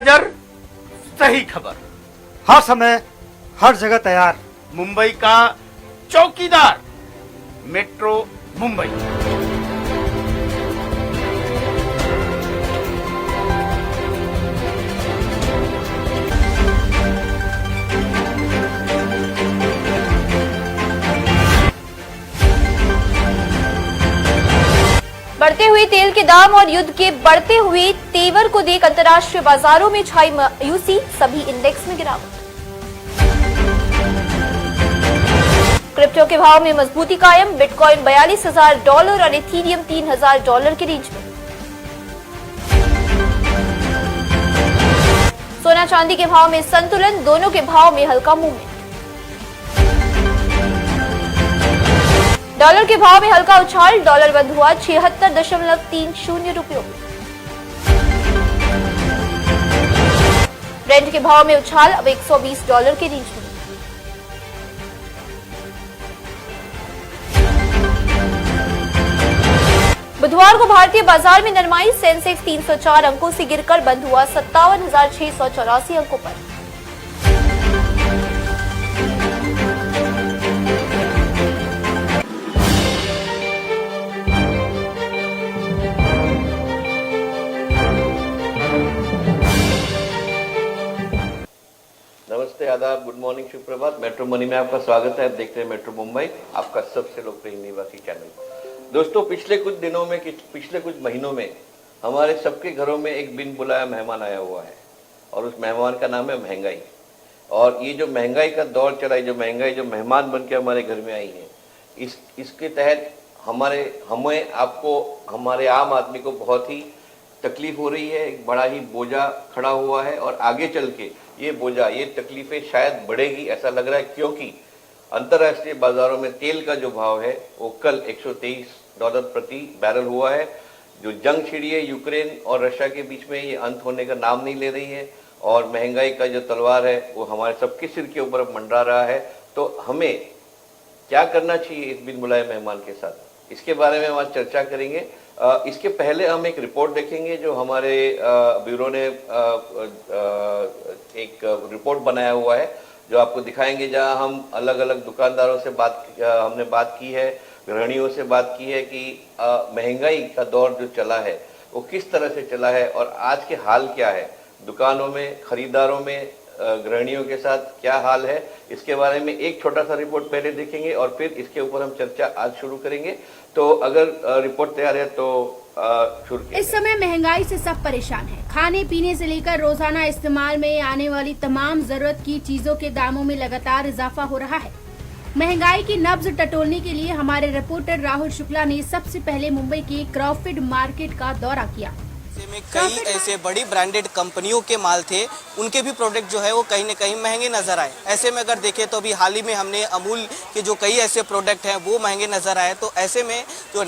नजर सही खबर, हर समय हर जगह तैयार, मुंबई का चौकीदार, मेट्रो मुंबई। बढ़ते हुए तेल के दाम और युद्ध के बढ़ते हुए तेवर को देख अंतर्राष्ट्रीय बाजारों में छाई मायूसी, सभी इंडेक्स में गिरावट। क्रिप्टो के भाव में मजबूती कायम, बिटकॉइन $42,000 और इथीरियम $3,000 के रेंज में। सोना चांदी के भाव में संतुलन, दोनों के भाव में हल्का मूवमेंट। डॉलर के भाव में हल्का उछाल, डॉलर बंद हुआ 76.30 रुपयों में। ब्रेंट के भाव में उछाल, अब $120 के रेंज में। बुधवार को भारतीय बाजार में नरमाई, सेंसेक्स 304 अंकों से गिरकर बंद हुआ 57,684 अंकों पर। नमस्ते, आदाब, गुड मॉर्निंग, शुभ प्रभात। मेट्रो मनी में आपका स्वागत है। आप देखते हैं मेट्रो मुंबई, आपका सबसे लोकप्रिय निवासी चैनल। दोस्तों, पिछले कुछ महीनों में हमारे सबके घरों में एक बिन बुलाया मेहमान आया हुआ है और उस मेहमान का नाम है महंगाई। और ये जो महंगाई का दौर चला है, जो महंगाई जो मेहमान बन के हमारे घर में आई है, इसके तहत हमें आपको, हमारे आम आदमी को बहुत ही तकलीफ हो रही है। एक बड़ा ही बोझा खड़ा हुआ है और आगे चल के ये तकलीफें शायद बढ़ेगी, ऐसा लग रहा है, क्योंकि अंतर्राष्ट्रीय बाजारों में तेल का जो भाव है वो कल $123 प्रति बैरल हुआ है। जो जंग छिड़ी है यूक्रेन और रशिया के बीच में, ये अंत होने का नाम नहीं ले रही है और महंगाई का जो तलवार है वो हमारे सबके सिर के ऊपर मंडरा रहा है। तो हमें क्या करना चाहिए इस बिन बुलाए मेहमान के साथ, इसके बारे में हम आज चर्चा करेंगे। इसके पहले हम एक रिपोर्ट देखेंगे जो हमारे ब्यूरो ने एक रिपोर्ट बनाया हुआ है, जो आपको दिखाएंगे, जहां हम अलग अलग दुकानदारों से हमने बात की है, गृहिणियों से बात की है कि महंगाई का दौर जो चला है वो किस तरह से चला है और आज के हाल क्या है, दुकानों में, खरीदारों में, गृहिणियों के साथ क्या हाल है। इसके बारे में एक छोटा सा रिपोर्ट पहले देखेंगे और फिर इसके ऊपर हम चर्चा आज शुरू करेंगे। तो अगर रिपोर्ट तैयार है तो शुरू करें। इस समय महंगाई से सब परेशान हैं। खाने पीने से लेकर रोजाना इस्तेमाल में आने वाली तमाम जरूरत की चीजों के दामों में लगातार इजाफा हो रहा है। महंगाई की नब्ज टटोलने के लिए हमारे रिपोर्टर राहुल शुक्ला ने सबसे पहले मुंबई के क्रॉफर्ड मार्केट का दौरा किया। में कई ऐसे बड़ी ब्रांडेड कंपनियों के माल थे, उनके भी प्रोडक्ट जो है वो कहीं न कहीं महंगे नजर आए। ऐसे में अगर देखें तो अभी हाल ही में हमने अमूल के जो कई ऐसे प्रोडक्ट हैं वो महंगे नजर आए। तो ऐसे में जो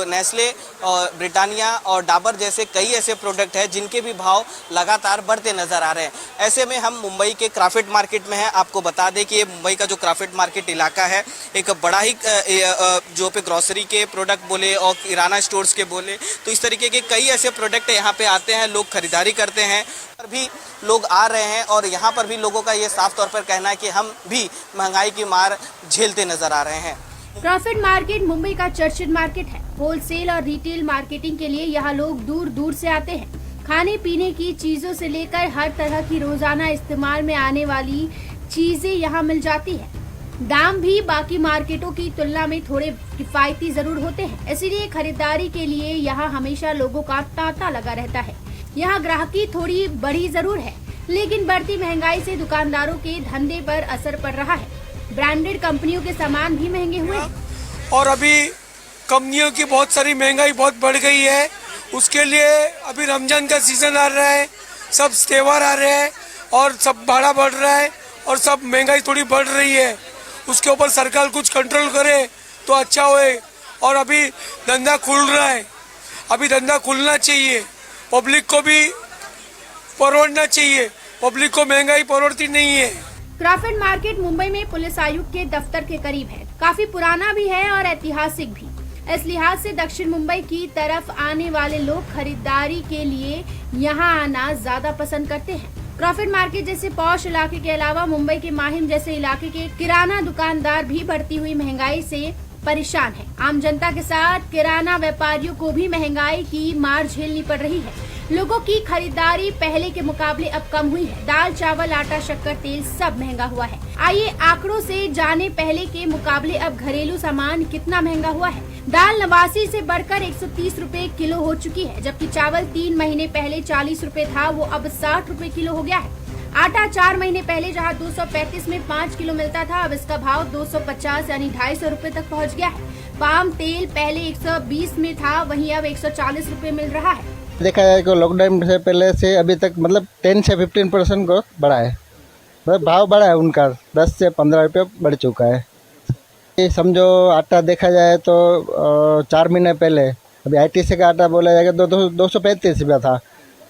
नेस्ले और ब्रिटानिया और डाबर जैसे कई ऐसे प्रोडक्ट हैं जिनके भी भाव लगातार बढ़ते नजर आ रहे हैं। ऐसे में हम मुंबई के क्राफर्ड मार्केट में हैं। आपको बता दें कि ये मुंबई का जो क्राफर्ड मार्केट इलाका है, एक बड़ा ही जो पे ग्रोसरी के प्रोडक्ट बोले और किराना स्टोर्स के बोले, तो इस तरीके के कई ऐसे प्रोडक्ट यहाँ पे आते हैं, लोग खरीदारी करते हैं। पर भी लोग आ रहे हैं और यहाँ पर भी लोगों का ये साफ तौर पर कहना है कि हम भी महंगाई की मार झेलते नजर आ रहे हैं। क्रॉफर्ड मार्केट मुंबई का चर्चित मार्केट है। होलसेल और रिटेल मार्केटिंग के लिए यहाँ लोग दूर दूर से आते हैं। खाने पीने की चीजों से लेकर हर तरह की रोजाना इस्तेमाल में आने वाली चीजें यहाँ मिल जाती है। दाम भी बाकी मार्केटों की तुलना में थोड़े किफायती जरूर होते हैं, इसीलिए खरीदारी के लिए यहाँ हमेशा लोगों का तांता लगा रहता है। यहाँ ग्राहकी थोड़ी बढ़ी जरूर है, लेकिन बढ़ती महंगाई से दुकानदारों के धंधे पर असर पड़ रहा है। ब्रांडेड कंपनियों के सामान भी महंगे हुए हैं और अभी कंपनियों की बहुत सारी महंगाई बहुत बढ़ गई है। उसके लिए अभी रमजान का सीजन आ रहा है, सब त्योहार आ रहे हैं और सब भाड़ा बढ़ रहा है और सब महंगाई थोड़ी बढ़ रही है। उसके ऊपर सरकार कुछ कंट्रोल करे तो अच्छा होए। और अभी धंधा खुल रहा है, अभी धंधा खुलना चाहिए, पब्लिक को भी परवड़ना चाहिए, पब्लिक को महंगाई परवड़ती नहीं है। क्रॉफर्ड मार्केट मुंबई में पुलिस आयुक्त के दफ्तर के करीब है, काफी पुराना भी है और ऐतिहासिक भी। इस लिहाज से दक्षिण मुंबई की तरफ आने वाले लोग खरीदारी के लिए यहाँ आना ज्यादा पसंद करते हैं। क्रॉफर्ड मार्केट जैसे पॉश इलाके के अलावा मुंबई के माहिम जैसे इलाके के किराना दुकानदार भी बढ़ती हुई महंगाई से परेशान है। आम जनता के साथ किराना व्यापारियों को भी महंगाई की मार झेलनी पड़ रही है। लोगों की खरीदारी पहले के मुकाबले अब कम हुई है। दाल, चावल, आटा, शक्कर, तेल सब महंगा हुआ है। आइए आंकड़ों से जाने पहले के मुकाबले अब घरेलू सामान कितना महंगा हुआ है। दाल 89 से बढ़कर 130 रुपए किलो हो चुकी है, जबकि चावल 3 महीने पहले 40 रुपए था, वो अब 60 रुपए किलो हो गया है। आटा 4 महीने पहले जहां 235 में 5 किलो मिलता था, अब इसका भाव 250 यानी 250 रुपए तक पहुंच गया है। पाम तेल पहले 120 में था, वहीं अब 140 रुपए मिल रहा है। देखा जाए कि लॉकडाउन से पहले से अभी तक मतलब 10 से 15% को बढ़ा है, मतलब भाव बढ़ा है उनका, 10 से 15 रुपये बढ़ चुका है। ये समझो आटा देखा जाए तो 4 महीने पहले अभी ITC का आटा बोला जाएगा तो 235 रुपया था,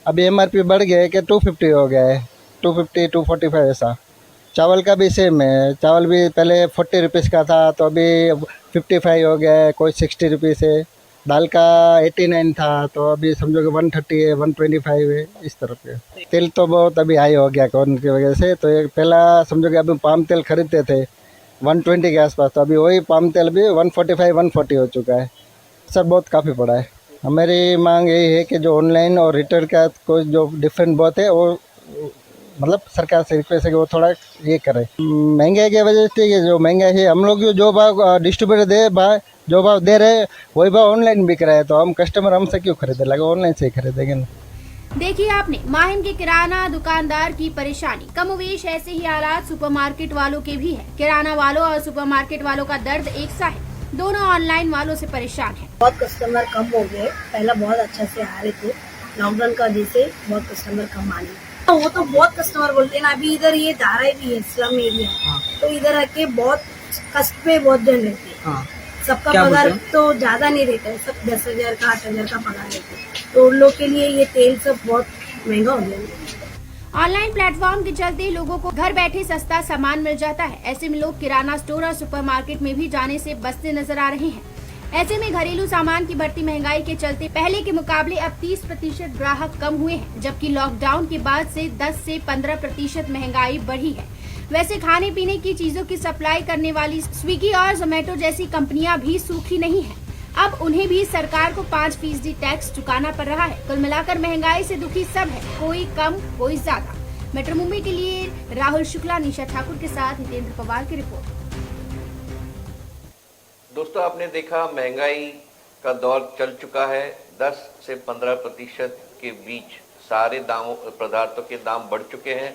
अभी MRP बढ़ गया है कि 250 हो गया है, 250 245 ऐसा। चावल का भी सेम है, चावल भी पहले 40 रुपीज़ का था तो अभी 55 हो गया है, कोई 60 रुपीज़ है। दाल का 89 था तो अभी समझो कि 130 है, 125 है, इस तरह के। तेल तो बहुत अभी हाई हो गया कोरोना की वजह से, तो पहला समझो कि अभी पाम तेल खरीदते थे 120 के आसपास, तो अभी वही पाम तेल भी 145 140 हो चुका है। सर बहुत काफ़ी पड़ा है। हमारी मांग यही है कि जो ऑनलाइन और रिटेल का कोई जो डिफरेंट बहुत है वो मतलब सरकार से रिक्वेस्ट है कि वो थोड़ा ये करे। महंगाई की वजह से जो महंगाई है, हम लोग जो भाव डिस्ट्रीब्यूटर दे जो भाव दे रहे हैं वही भाव ऑनलाइन बिक रहा है, तो हम कस्टमर हमसे क्यों खरीदे, लगे ऑनलाइन से ही खरीदेंगे ना। देखिए आपने माहिम के किराना दुकानदार की परेशानी। कमोवेश ऐसे ही हालात सुपरमार्केट वालों के भी है। किराना वालों और सुपरमार्केट वालों का दर्द एक सा है, दोनों ऑनलाइन वालों से परेशान है। बहुत कस्टमर कम हो गए, पहला बहुत अच्छा से आ रहे थे, लॉकडाउन का वजह से बहुत कस्टमर कम आ रहे। वो तो बहुत कस्टमर बोलते हैं ना, अभी इधर ये धारा भी है स्लम एरिया, तो इधर आके बहुत कष्ट पे बहुत जन रहते हैं। सबका पगार तो ज्यादा नहीं रहता है, सब 10,000 का 8,000 का पगार रहता है, तो उन लोग के लिए ये तेल सब बहुत महंगा हो गया। ऑनलाइन प्लेटफॉर्म के चलते लोगों को घर बैठे सस्ता सामान मिल जाता है। ऐसे में लोग किराना स्टोर और सुपरमार्केट में भी जाने से बचते नजर आ रहे हैं। ऐसे में घरेलू सामान की बढ़ती महंगाई के चलते पहले के मुकाबले अब 30% ग्राहक कम हुए हैं, जबकि लॉकडाउन के बाद से 10 से 15% महंगाई बढ़ी है। वैसे खाने पीने की चीजों की सप्लाई करने वाली स्विगी और जोमेटो जैसी कंपनियां भी सूखी नहीं हैं। अब उन्हें भी सरकार को 5% टैक्स चुकाना पड़ रहा है। कुल मिलाकर महंगाई से दुखी सब है, कोई कम कोई ज्यादा। मेट्रो मुंबई के लिए राहुल शुक्ला, निशा ठाकुर के साथ हितेंद्र पवार की रिपोर्ट। दोस्तों आपने देखा महंगाई का दौर चल चुका है। 10 से 15% के बीच सारे दामों पदार्थों के दाम बढ़ चुके हैं।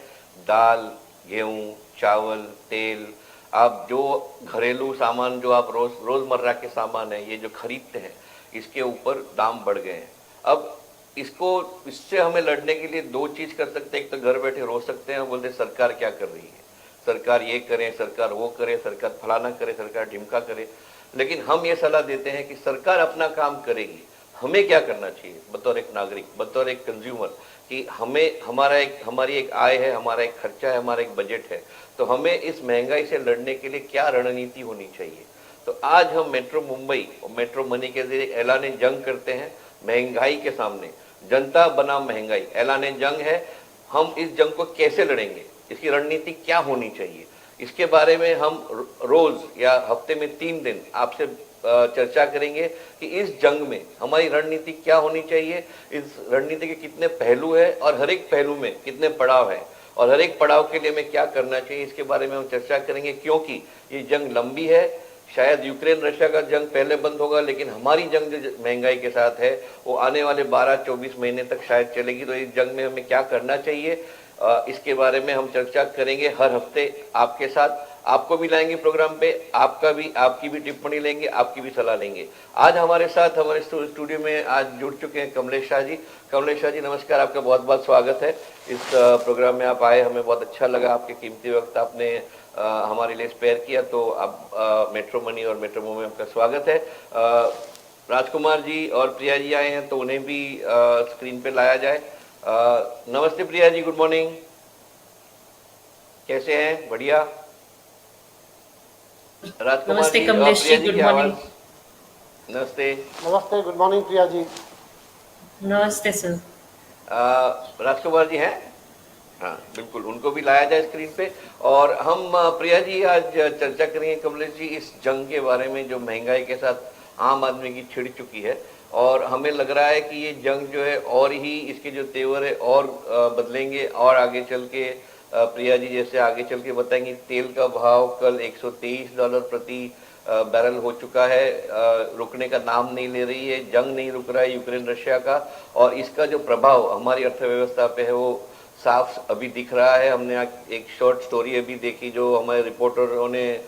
दाल, गेहूं, चावल, तेल, आप जो घरेलू सामान जो आप रोजमर्रा के सामान है ये जो खरीदते हैं इसके ऊपर दाम बढ़ गए हैं। अब इससे हमें लड़ने के लिए 2 चीज कर सकते हैं। एक तो घर बैठे रो सकते हैं, बोलते सरकार क्या कर रही है, सरकार ये करे, सरकार वो करे, सरकार फलाना करे, सरकार ढिमका करे। लेकिन हम ये सलाह देते हैं कि सरकार अपना काम करेगी, हमें क्या करना चाहिए बतौर एक नागरिक, बतौर एक कंज्यूमर, कि हमारी एक आय है, हमारा एक खर्चा है, हमारा एक बजट है, तो हमें इस महंगाई से लड़ने के लिए क्या रणनीति होनी चाहिए। तो आज हम मेट्रो मुंबई और मेट्रो मनी के जरिए ऐलान जंग करते हैं महंगाई के सामने। जनता बनाम महंगाई ऐलान जंग है। हम इस जंग को कैसे लड़ेंगे, इसकी रणनीति क्या होनी चाहिए, इसके बारे में हम रोज या हफ्ते में 3 दिन आपसे चर्चा करेंगे कि इस जंग में हमारी रणनीति क्या होनी चाहिए, इस रणनीति के कितने पहलू है और हर एक पहलू में कितने पड़ाव है और हर एक पड़ाव के लिए हमें क्या करना चाहिए, इसके बारे में हम चर्चा करेंगे। क्योंकि ये जंग लंबी है। शायद यूक्रेन रशिया का जंग पहले बंद होगा, लेकिन हमारी जंग जो महंगाई के साथ है वो आने वाले 12-24 महीने तक शायद चलेगी। तो इस जंग में हमें क्या करना चाहिए, इसके बारे में हम चर्चा करेंगे हर हफ्ते आपके साथ। आपको भी लाएंगे प्रोग्राम पे, आपकी भी टिप्पणी लेंगे, आपकी भी सलाह लेंगे। आज हमारे साथ हमारे स्टूडियो में आज जुड़ चुके हैं कमलेश शाह जी। कमलेश शाह जी नमस्कार, आपका बहुत बहुत स्वागत है इस प्रोग्राम में। आप आए, हमें बहुत अच्छा लगा, आपके कीमती वक्त आपने हमारे लिए स्पेयर किया। तो अब मेट्रो मनी और मेट्रो मुंबई में आपका स्वागत है। राजकुमार जी और प्रिया जी आए हैं तो उन्हें भी स्क्रीन पे लाया जाए। नमस्ते प्रिया जी, गुड मॉर्निंग, कैसे हैं? बढ़िया। राजकुमार नमस्ते जी, कमलेश जी, गुड मॉर्निंग। नमस्ते। नमस्ते, गुड मॉर्निंग प्रिया जी। नमस्ते सर। राजकुमार जी हैं? हाँ बिल्कुल, उनको भी लाया जाए स्क्रीन पे। और हम प्रिया जी आज चर्चा करेंगे कमलेश जी इस जंग के बारे में जो महंगाई के साथ आम आदमी की छिड़ चुकी है, और हमें लग रहा है कि ये जंग जो है और ही इसके जो तेवर है और बदलेंगे, और आगे चल के प्रिया जी जैसे आगे चल के बताएंगे तेल का भाव कल $123 प्रति बैरल हो चुका है, रुकने का नाम नहीं ले रही है, जंग नहीं रुक रहा है यूक्रेन रशिया का, और इसका जो प्रभाव हमारी अर्थव्यवस्था पे है वो साफ अभी दिख रहा है। हमने एक शॉर्ट स्टोरी अभी देखी जो हमारे रिपोर्टरों ने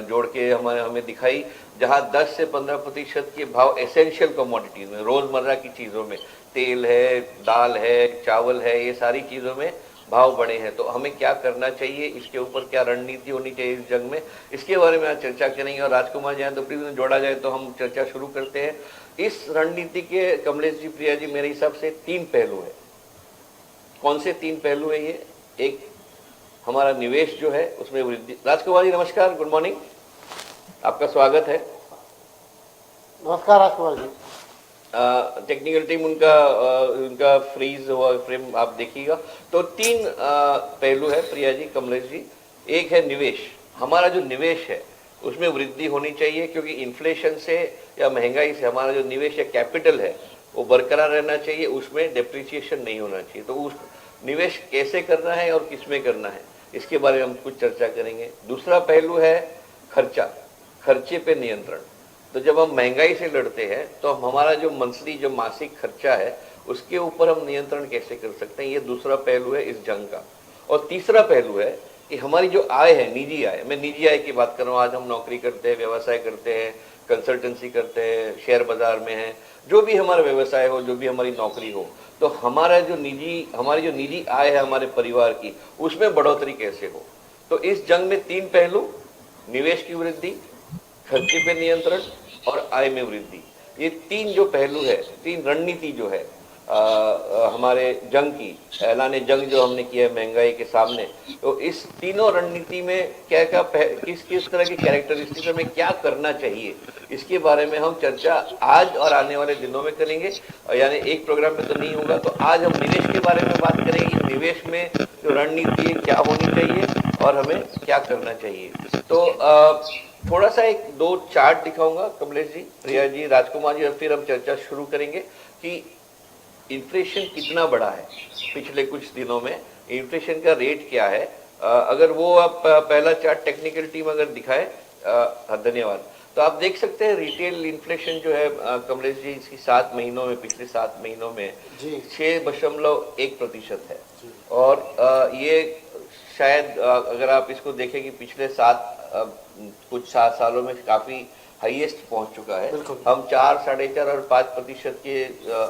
जोड़ के हमें दिखाई, जहां 10 से 15% के भाव एसेंशियल कमोडिटीज में, रोजमर्रा की चीजों में, तेल है, दाल है, चावल है, ये सारी चीजों में भाव बढ़े हैं। तो हमें क्या करना चाहिए, इसके ऊपर क्या रणनीति होनी चाहिए इस जंग में, इसके बारे में आज चर्चा करेंगे। और राजकुमार जी तो प्लीज जोड़ा जाए तो हम चर्चा शुरू करते हैं। इस रणनीति के कमलेश जी, प्रिया जी, मेरे हिसाब से 3 पहलू है। कौन से 3 पहलू है ये? एक हमारा निवेश जो है उसमें वृद्धि। राजकुमार जी नमस्कार, गुड मॉर्निंग, आपका स्वागत है। नमस्कार राजकुमार जी। टेक्निकल टीम उनका फ्रीज हुआ फ्रेम आप देखिएगा। तो 3 पहलू है प्रिया जी, कमलेश जी। एक है निवेश, हमारा जो निवेश है उसमें वृद्धि होनी चाहिए, क्योंकि इन्फ्लेशन से या महंगाई से हमारा जो निवेश या कैपिटल है वो बरकरार रहना चाहिए, उसमें डेप्रिसिएशन नहीं होना चाहिए। तो उस निवेश कैसे करना है और किसमें करना है, इसके बारे में हम कुछ चर्चा करेंगे। दूसरा पहलू है खर्चे पे नियंत्रण। तो जब हम महंगाई से लड़ते हैं तो हमारा जो मंथली जो मासिक खर्चा है उसके ऊपर हम नियंत्रण कैसे कर सकते हैं, ये दूसरा पहलू है इस जंग का। और तीसरा पहलू है कि हमारी जो आय है, निजी आय, मैं निजी आय की बात कर रहा हूँ। आज हम नौकरी करते हैं, व्यवसाय करते हैं, कंसल्टेंसी करते हैं, शेयर बाजार में है, जो भी हमारा व्यवसाय हो, जो भी हमारी नौकरी हो, तो हमारी जो निजी आय है हमारे परिवार की, उसमें बढ़ोतरी कैसे हो। तो इस जंग में 3 पहलू, निवेश की वृद्धि, खर्चे पे नियंत्रण और आय में वृद्धि, ये 3 जो पहलू है, 3 रणनीति जो है हमारे जंग की, ऐलान जंग जो हमने किया है महंगाई के सामने, तो इस तीनों रणनीति में क्या किस तरह की कैरेक्टरिस्टिक्स हमें क्या करना चाहिए, इसके बारे में हम चर्चा आज और आने वाले दिनों में करेंगे। यानी एक प्रोग्राम में तो नहीं होगा। तो आज हम निवेश के बारे में बात करेंगे, निवेश में जो रणनीति क्या होनी चाहिए और हमें क्या करना चाहिए। तो थोड़ा सा 1-2 चार्ट दिखाऊंगा कमलेश जी, प्रिया जी, राजकुमार जी, और फिर हम चर्चा शुरू करेंगे कि इन्फ्लेशन कितना बढ़ा है पिछले कुछ दिनों में, इन्फ्लेशन का रेट क्या है। अगर वो आप पहला चार्ट टेक्निकल टीम अगर दिखाए, धन्यवाद। तो आप देख सकते हैं रिटेल इन्फ्लेशन जो है कमलेश जी, इसकी 7 महीनों में, पिछले 7 महीनों में 6.1% है। और ये शायद अगर आप इसको देखें कि पिछले कुछ 7 सालों में काफी हाईएस्ट पहुंच चुका है। हम 4, 4.5 और 5% के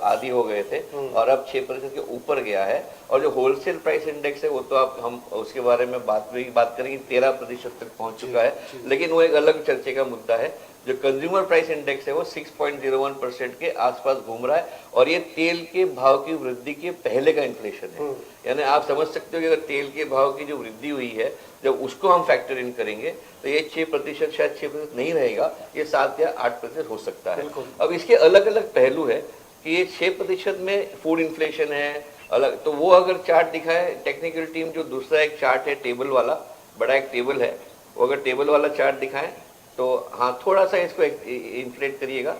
आदी हो गए थे, और अब 6% के ऊपर गया है। और जो होलसेल प्राइस इंडेक्स है वो तो हम उसके बारे में बात करेंगे, 13% तक पहुंच चुका है, लेकिन वो एक अलग चर्चे का मुद्दा है। जो कंज्यूमर प्राइस इंडेक्स है वो 6.01% के आसपास घूम रहा है, और ये तेल के भाव की वृद्धि के पहले का इन्फ्लेशन है। यानी आप समझ सकते हो कि अगर तेल के भाव की जो वृद्धि हुई है, जब उसको हम फैक्टर इन करेंगे तो ये 6%, शायद 6% नहीं रहेगा, ये 7 या 8% हो सकता है। अब इसके अलग अलग पहलू है कि ये 6% में फूड इन्फ्लेशन है अलग। तो वो अगर चार्ट दिखाए टेक्निकल टीम, जो दूसरा एक चार्ट है टेबल वाला, बड़ा एक टेबल है, वो अगर टेबल वाला चार्ट दिखाएं तो हाँ, थोड़ा सा इसको इन्फ्लेट करिएगा,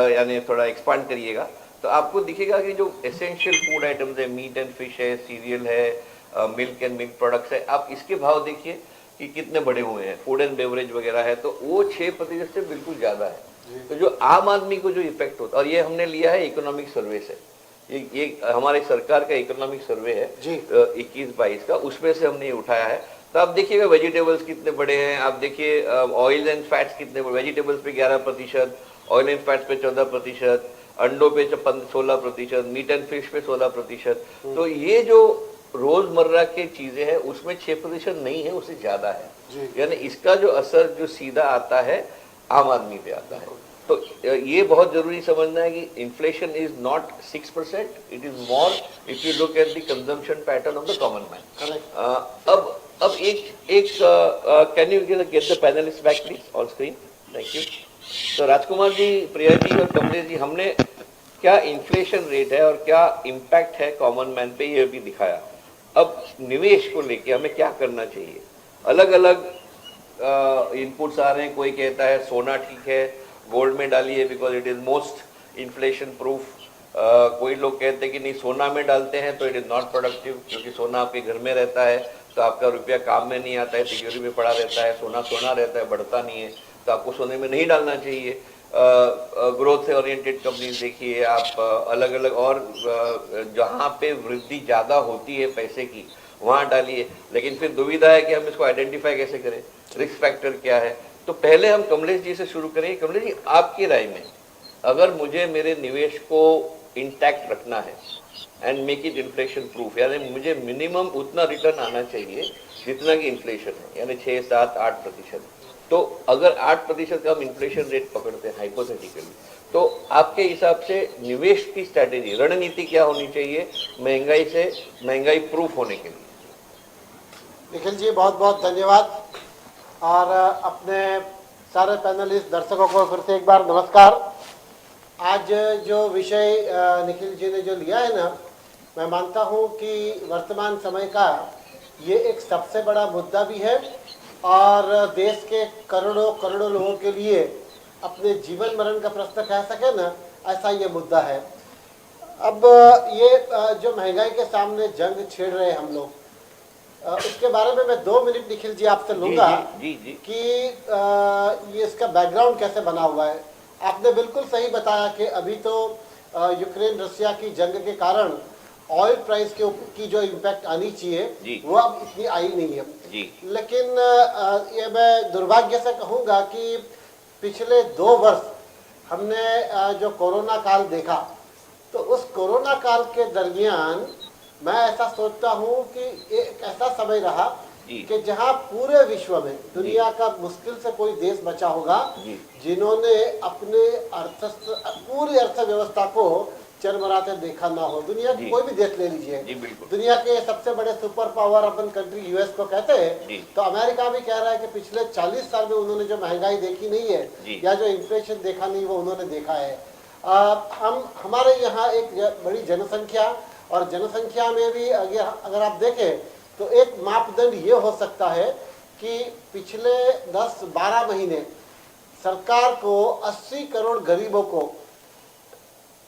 यानी थोड़ा एक्सपांड करिएगा, तो आपको दिखेगा कि जो एसेंशियल फूड आइटम्स है, मीट एंड फिश है, सीरियल है, मिल्क एंड मिल्क प्रोडक्ट्स है, आप इसके भाव देखिए कि कितने बढ़े हुए हैं। फूड एंड बेवरेज वगैरह है तो वो 6% से बिल्कुल ज्यादा है। तो जो आम आदमी को जो इफेक्ट होता है, और ये हमने लिया है इकोनॉमिक सर्वे से, ये हमारे सरकार का इकोनॉमिक सर्वे है 21-22 का, उसमें से हमने ये उठाया है। तो आप देखिएगा वेजिटेबल्स कितने बड़े हैं, आप देखिए ऑयल एंड फैट्स कितने बड़े, वेजिटेबल्स पे 11%, ऑयल एंड फैट्स पे 14%, अंडों पे 16%, मीट एंड फिश पे 16%। तो ये जो रोजमर्रा के चीजें हैं उसमें 6% नहीं है, उससे ज्यादा है। यानी इसका जो असर जो सीधा आता है आम आदमी पे आता है। तो ये बहुत जरूरी समझना है कि inflation is not 6%, it is more if you look at the consumption pattern of the common man. अब एक can you get the panelist back please on screen, thank you. तो राजकुमार जी, प्रिया जी और कमलेश जी, हमने क्या इन्फ्लेशन रेट है और क्या इम्पैक्ट है कॉमन मैन पे, ये भी दिखाया। अब निवेश को लेके हमें क्या करना चाहिए? अलग अलग इनपुट्स आ रहे हैं। कोई कहता है सोना ठीक है, गोल्ड में डालिए because it is most inflation proof. कोई लोग कहते हैं कि नहीं, सोना में डालते हैं तो इट इज नॉट प्रोडक्टिव, क्योंकि सोना आपके घर में रहता है तो आपका रुपया काम में नहीं आता है, तिजोरी में पड़ा रहता है। सोना सोना रहता है, बढ़ता नहीं है, तो आपको सोने में नहीं डालना चाहिए। ग्रोथ से ओरिएंटेड कंपनीज देखिए आप, अलग अलग, और जहाँ पे वृद्धि ज़्यादा होती है पैसे की वहाँ डालिए। लेकिन फिर दुविधा है कि हम इसको आइडेंटिफाई कैसे करें, रिस्क फैक्टर क्या है। तो पहले हम कमलेश जी से शुरू करें। कमलेश जी, आपकी राय में अगर मुझे मेरे निवेश को इंटैक्ट रखना है and make it inflation proof, यानी मुझे मिनिमम उतना रिटर्न आना चाहिए जितना कि इन्फ्लेशन है, यानी 6, 7, 8%। तो अगर 8% का हम इन्फ्लेशन रेट पकड़ते हैं हाइपोथेटिकली, तो आपके हिसाब से निवेश की स्ट्रैटेजी, रणनीति क्या होनी चाहिए महंगाई प्रूफ होने के लिए? निखिल जी, बहुत बहुत धन्यवाद। और अपने सारे पैनलिस्ट दर्शकों को फिर से एक बार नमस्कार। आज जो विषय निखिल जी ने जो लिया है ना, मैं मानता हूँ कि वर्तमान समय का ये एक सबसे बड़ा मुद्दा भी है और देश के करोड़ों करोड़ों लोगों के लिए अपने जीवन मरण का प्रश्न कह सके ना, ऐसा ये मुद्दा है। अब ये जो महंगाई के सामने जंग छेड़ रहे हैं हम लोग, उसके बारे में मैं 2 मिनट निखिल जी आपसे लूंगा कि ये इसका बैकग्राउंड कैसे बना हुआ है। आपने बिल्कुल सही बताया कि अभी तो यूक्रेन रशिया की जंग के कारण ऑयल प्राइस की जो इम्पैक्ट आनी चाहिए वो अब इतनी आई नहीं है। लेकिन ये मैं दुर्भाग्य से कहूँगा कि पिछले 2 वर्ष हमने जो कोरोना काल देखा, तो उस कोरोना काल के दरमियान मैं ऐसा सोचता हूँ कि एक ऐसा समय रहा कि जहाँ पूरे विश्व में दुनिया का मुश्किल से कोई देश बचा होगा जिन्होंने अपने पूरी अर्थव्यवस्था को चरमराते देखा ना हो। दुनिया की कोई भी देश ले लीजिए, दुनिया के सबसे बड़े सुपर पावर अपन कंट्री यूएस को कहते हैं, तो अमेरिका भी कह रहा है कि पिछले 40 साल में उन्होंने जो महंगाई देखी नहीं है या जो इन्फ्लेशन देखा नहीं, वो उन्होंने देखा है। हमारे यहाँ एक बड़ी जनसंख्या, और जनसंख्या में भी अगर आप देखें तो एक मापदंड ये हो सकता है कि पिछले 10-12 महीने सरकार को 80 करोड़ गरीबों को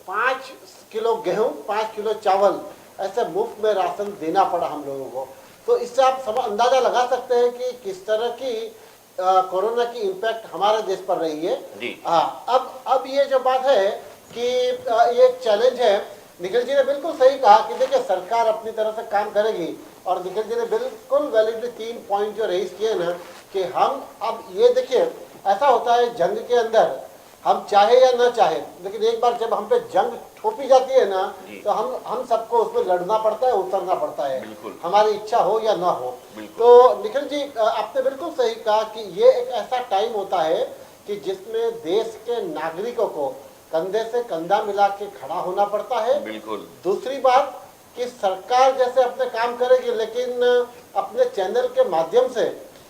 5 किलो गेहूं, 5 किलो चावल ऐसे मुफ्त में राशन देना पड़ा हम लोगों को। तो इससे आप अंदाजा लगा सकते हैं कि किस तरह की कोरोना की इम्पैक्ट हमारे देश पर रही है। अब ये जो बात है कि ये एक चैलेंज है। निखिल जी ने बिल्कुल सही कहा कि देखिए सरकार अपनी तरह से काम करेगी, और निखिल जी ने बिल्कुल वैलिडली 3 पॉइंट जो रेज किए ना कि हम अब ये देखिए ऐसा होता है जंग के अंदर, हम चाहे या ना चाहे, लेकिन एक बार जब हम पे जंग थोपी जाती है ना तो हम सबको उसमें लड़ना पड़ता है, उतरना पड़ता है, हमारी इच्छा हो या ना हो। तो निखिल जी आपने बिल्कुल सही कहा कि ये एक ऐसा टाइम होता है कि जिसमें देश के नागरिकों को कंधे से कंधा मिला के खड़ा होना पड़ता है। बिल्कुल। दूसरी बात कि सरकार जैसे अपने काम करेगी, लेकिन अपने चैनल के माध्यम से,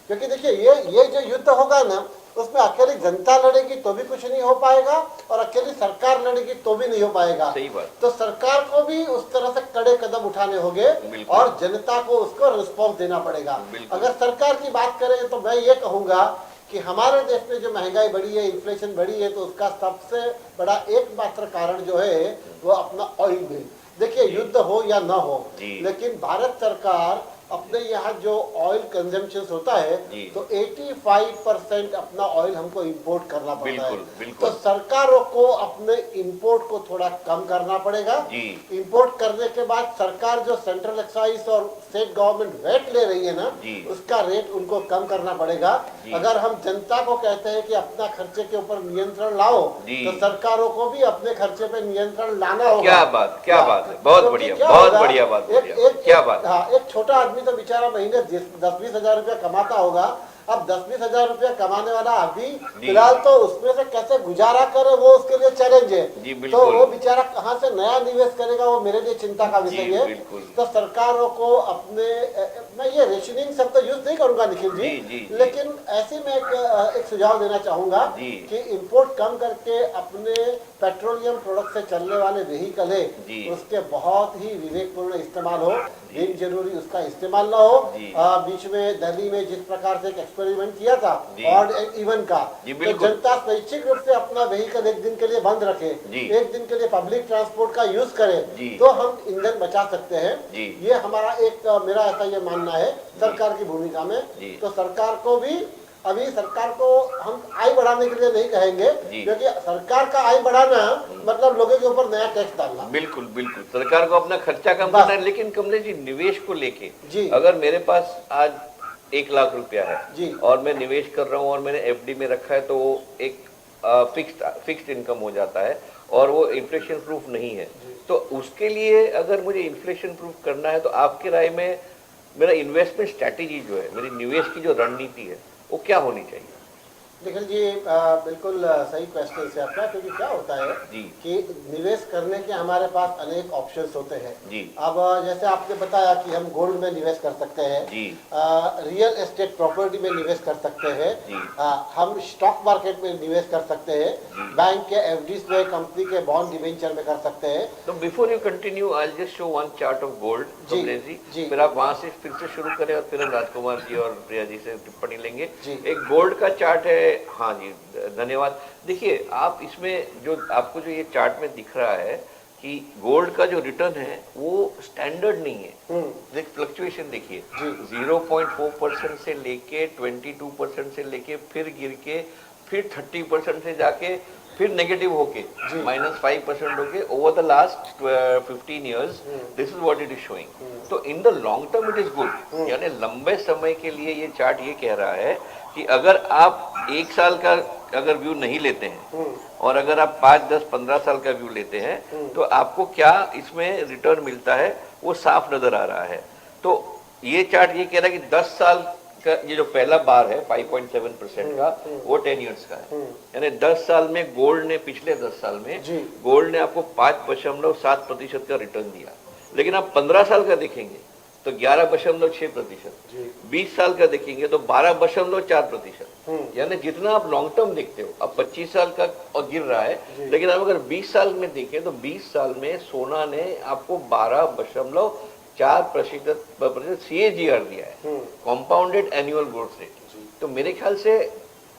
क्योंकि देखिए ये जो युद्ध होगा ना, उसमें अकेली जनता लड़ेगी तो भी कुछ नहीं हो पाएगा, और अकेली सरकार लड़ेगी तो भी नहीं हो पाएगा। सही बात। तो सरकार को भी उस तरह से कड़े कदम उठाने होंगे और जनता को उसको रिस्पॉन्स देना पड़ेगा। अगर सरकार की बात करें तो मैं ये कहूँगा कि हमारे देश में जो महंगाई बढ़ी है, इन्फ्लेशन बढ़ी है, तो उसका सबसे बड़ा एकमात्र कारण जो है वो अपना ऑयल बिल। देखिए युद्ध हो या ना हो, लेकिन भारत सरकार अपने यहाँ जो ऑयल कंजम्पशन होता है तो 85% अपना ऑयल हमको इंपोर्ट करना पड़ता है। तो सरकारों को अपने इंपोर्ट को थोड़ा कम करना पड़ेगा। इंपोर्ट करने के बाद सरकार जो सेंट्रल एक्साइज और स्टेट गवर्नमेंट रेट ले रही है ना, उसका रेट उनको कम करना पड़ेगा। अगर हम जनता को कहते हैं कि अपना खर्चे के ऊपर नियंत्रण लाओ, तो सरकारों को भी अपने खर्चे पे नियंत्रण लाना होगा। क्या बात है, बहुत बढ़िया बात। क्या बात। हाँ, एक छोटा आदमी तो बेचारा महीने 10-20 हजार रुपया कमाता होगा। अब 10-20 हजार रुपया कमाने वाला अभी फिलहाल तो उसमें से कैसे गुजारा करे वो उसके लिए चैलेंज है। तो वो बेचारा कहाँ से नया निवेश करेगा, वो मेरे लिए चिंता का विषय है। तो सरकारों को अपने, मैं ये रेशनिंग शब्द यूज नहीं करूंगा निखिल जी, लेकिन ऐसे में एक सुझाव देना चाहूंगा कि इंपोर्ट कम करके अपने पेट्रोलियम प्रोडक्ट से चलने वाले व्हीकल है उसके बहुत ही विवेकपूर्ण इस्तेमाल हो, बिन जरूरी उसका इस्तेमाल ना हो। बीच में दिल्ली में जिस प्रकार से एक एक्सपेरिमेंट किया था ऑड इवन का, तो जनता स्वैच्छिक रूप से अपना व्हीकल एक दिन के लिए बंद रखे, एक दिन के लिए पब्लिक ट्रांसपोर्ट का यूज करे, तो हम ईंधन बचा सकते हैं। ये हमारा एक मेरा ऐसा ये मानना है सरकार की भूमिका में। तो सरकार को भी, अभी सरकार को हम आय बढ़ाने के लिए नहीं कहेंगे, क्योंकि सरकार का आय बढ़ाना मतलब लोगों के ऊपर नया टैक्स डालना। बिल्कुल बिल्कुल, सरकार को अपना खर्चा कम करना है। लेकिन कमलेश जी, निवेश को लेके अगर मेरे पास आज 1 लाख रुपया है और मैं निवेश कर रहा हूँ और मैंने एफडी में रखा है, तो वो एक फिक्स्ड इनकम हो जाता है और वो इन्फ्लेशन प्रूफ नहीं है। तो उसके लिए अगर मुझे इन्फ्लेशन प्रूफ करना है, तो आपकी राय में मेरा इन्वेस्टमेंट स्ट्रैटेजी जो है, मेरी निवेश की जो रणनीति है, वो क्या होनी चाहिए? निखिल जी, बिल्कुल सही क्वेश्चन है आपका, क्योंकि क्या होता है कि निवेश करने के हमारे पास अनेक ऑप्शंस होते हैं। अब जैसे आपने बताया कि हम गोल्ड में निवेश कर सकते हैं, रियल एस्टेट प्रॉपर्टी में निवेश कर सकते हैं, हम स्टॉक मार्केट में निवेश कर सकते हैं, बैंक के एफडीज में, कंपनी के बॉन्ड डिबेंचर में कर सकते हैं। तो before you continue, I will just show one chart of gold Kamlesh ji, फिर आप वहां से फिर से शुरू करें और फिर हम राजकुमार जी और प्रिया जी से टिप्पणी लेंगे। एक गोल्ड का चार्ट है। हाँ जी, धन्यवाद। देखिए, आप इसमें जो आपको जो ये चार्ट में दिख रहा है कि गोल्ड का जो रिटर्न है वो स्टैंडर्ड नहीं है। देख, फ्लक्चुएशन देखिए, 0.4% से लेके 22% से लेके फिर गिर के फिर 30% से जाके फिर नेगेटिव होके -5% होके over the last 15 years, this is what it is showing. तो in the long term it is good, यानी लंबे समय के लिए ये चार्ट ये कह रहा है कि अगर आप 1 साल का अगर व्यू नहीं लेते हैं और अगर आप 5, 10, 15 साल का व्यू लेते हैं, तो आपको क्या इसमें रिटर्न मिलता है वो साफ नजर आ रहा है। तो ये चार्ट ये कह रहा है कि 10 साल का ये जो पहला बार है 5.7% का, वो 10 years का है। यानी 10 साल में गोल्ड ने, पिछले 10 साल में गोल्ड ने आपको 5.7% का रिटर्न दिया। लेकिन आप 15 साल का देखेंगे तो 11.6%, 20 साल का देखेंगे तो 12.4%। यानी जितना आप लॉन्ग टर्म देखते हो, अब 25 साल का और गिर रहा है, लेकिन आप अगर 20 साल में देखें तो 20 साल में सोना ने आपको 12.4% CAGR दिया है, कॉम्पाउंडेड एनुअल ग्रोथ रेट। तो मेरे ख्याल से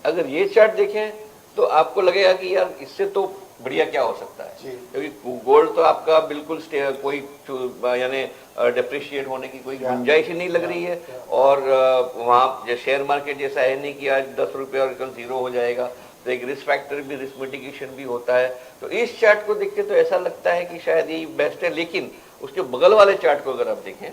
अगर ये चार्ट देखें तो आपको लगेगा कि यार इससे तो बढ़िया क्या हो सकता है, क्योंकि गोल्ड तो आपका बिल्कुल कोई यानी डिप्रिशिएट होने की कोई गुंजाइश ही नहीं लग रही है, और वहाँ शेयर मार्केट जैसा है नहीं कि आज 10 रुपये और कल 0 हो जाएगा। तो एक रिस्क फैक्टर भी, रिस्क मिटिगेशन भी होता है। तो इस चार्ट को देख के तो ऐसा लगता है कि शायद यही बेस्ट है। लेकिन उसके बगल वाले चार्ट को अगर आप देखें,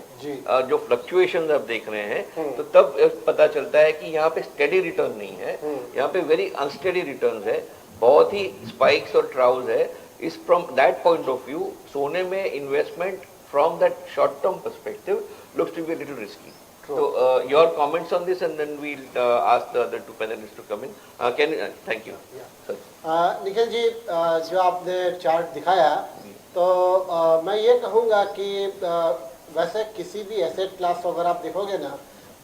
जो फ्लक्चुएशन आप देख रहे हैं, तो तब पता चलता है कि यहाँ पे स्टेडी रिटर्न नहीं है, यहाँ पे वेरी अनस्टेडी रिटर्न है, बहुत ही स्पाइक्स और ट्राउज है। इस from that point of view सोने में investment from that short term perspective looks to be a little risky. So your comments on this, and then we'll ask the other two panelists to come in. Thank you. Nikhil ji, जो आपने chart दिखाया, तो मैं ये कहूँगा कि वैसे किसी भी एसेट क्लास को अगर आप देखोगे ना,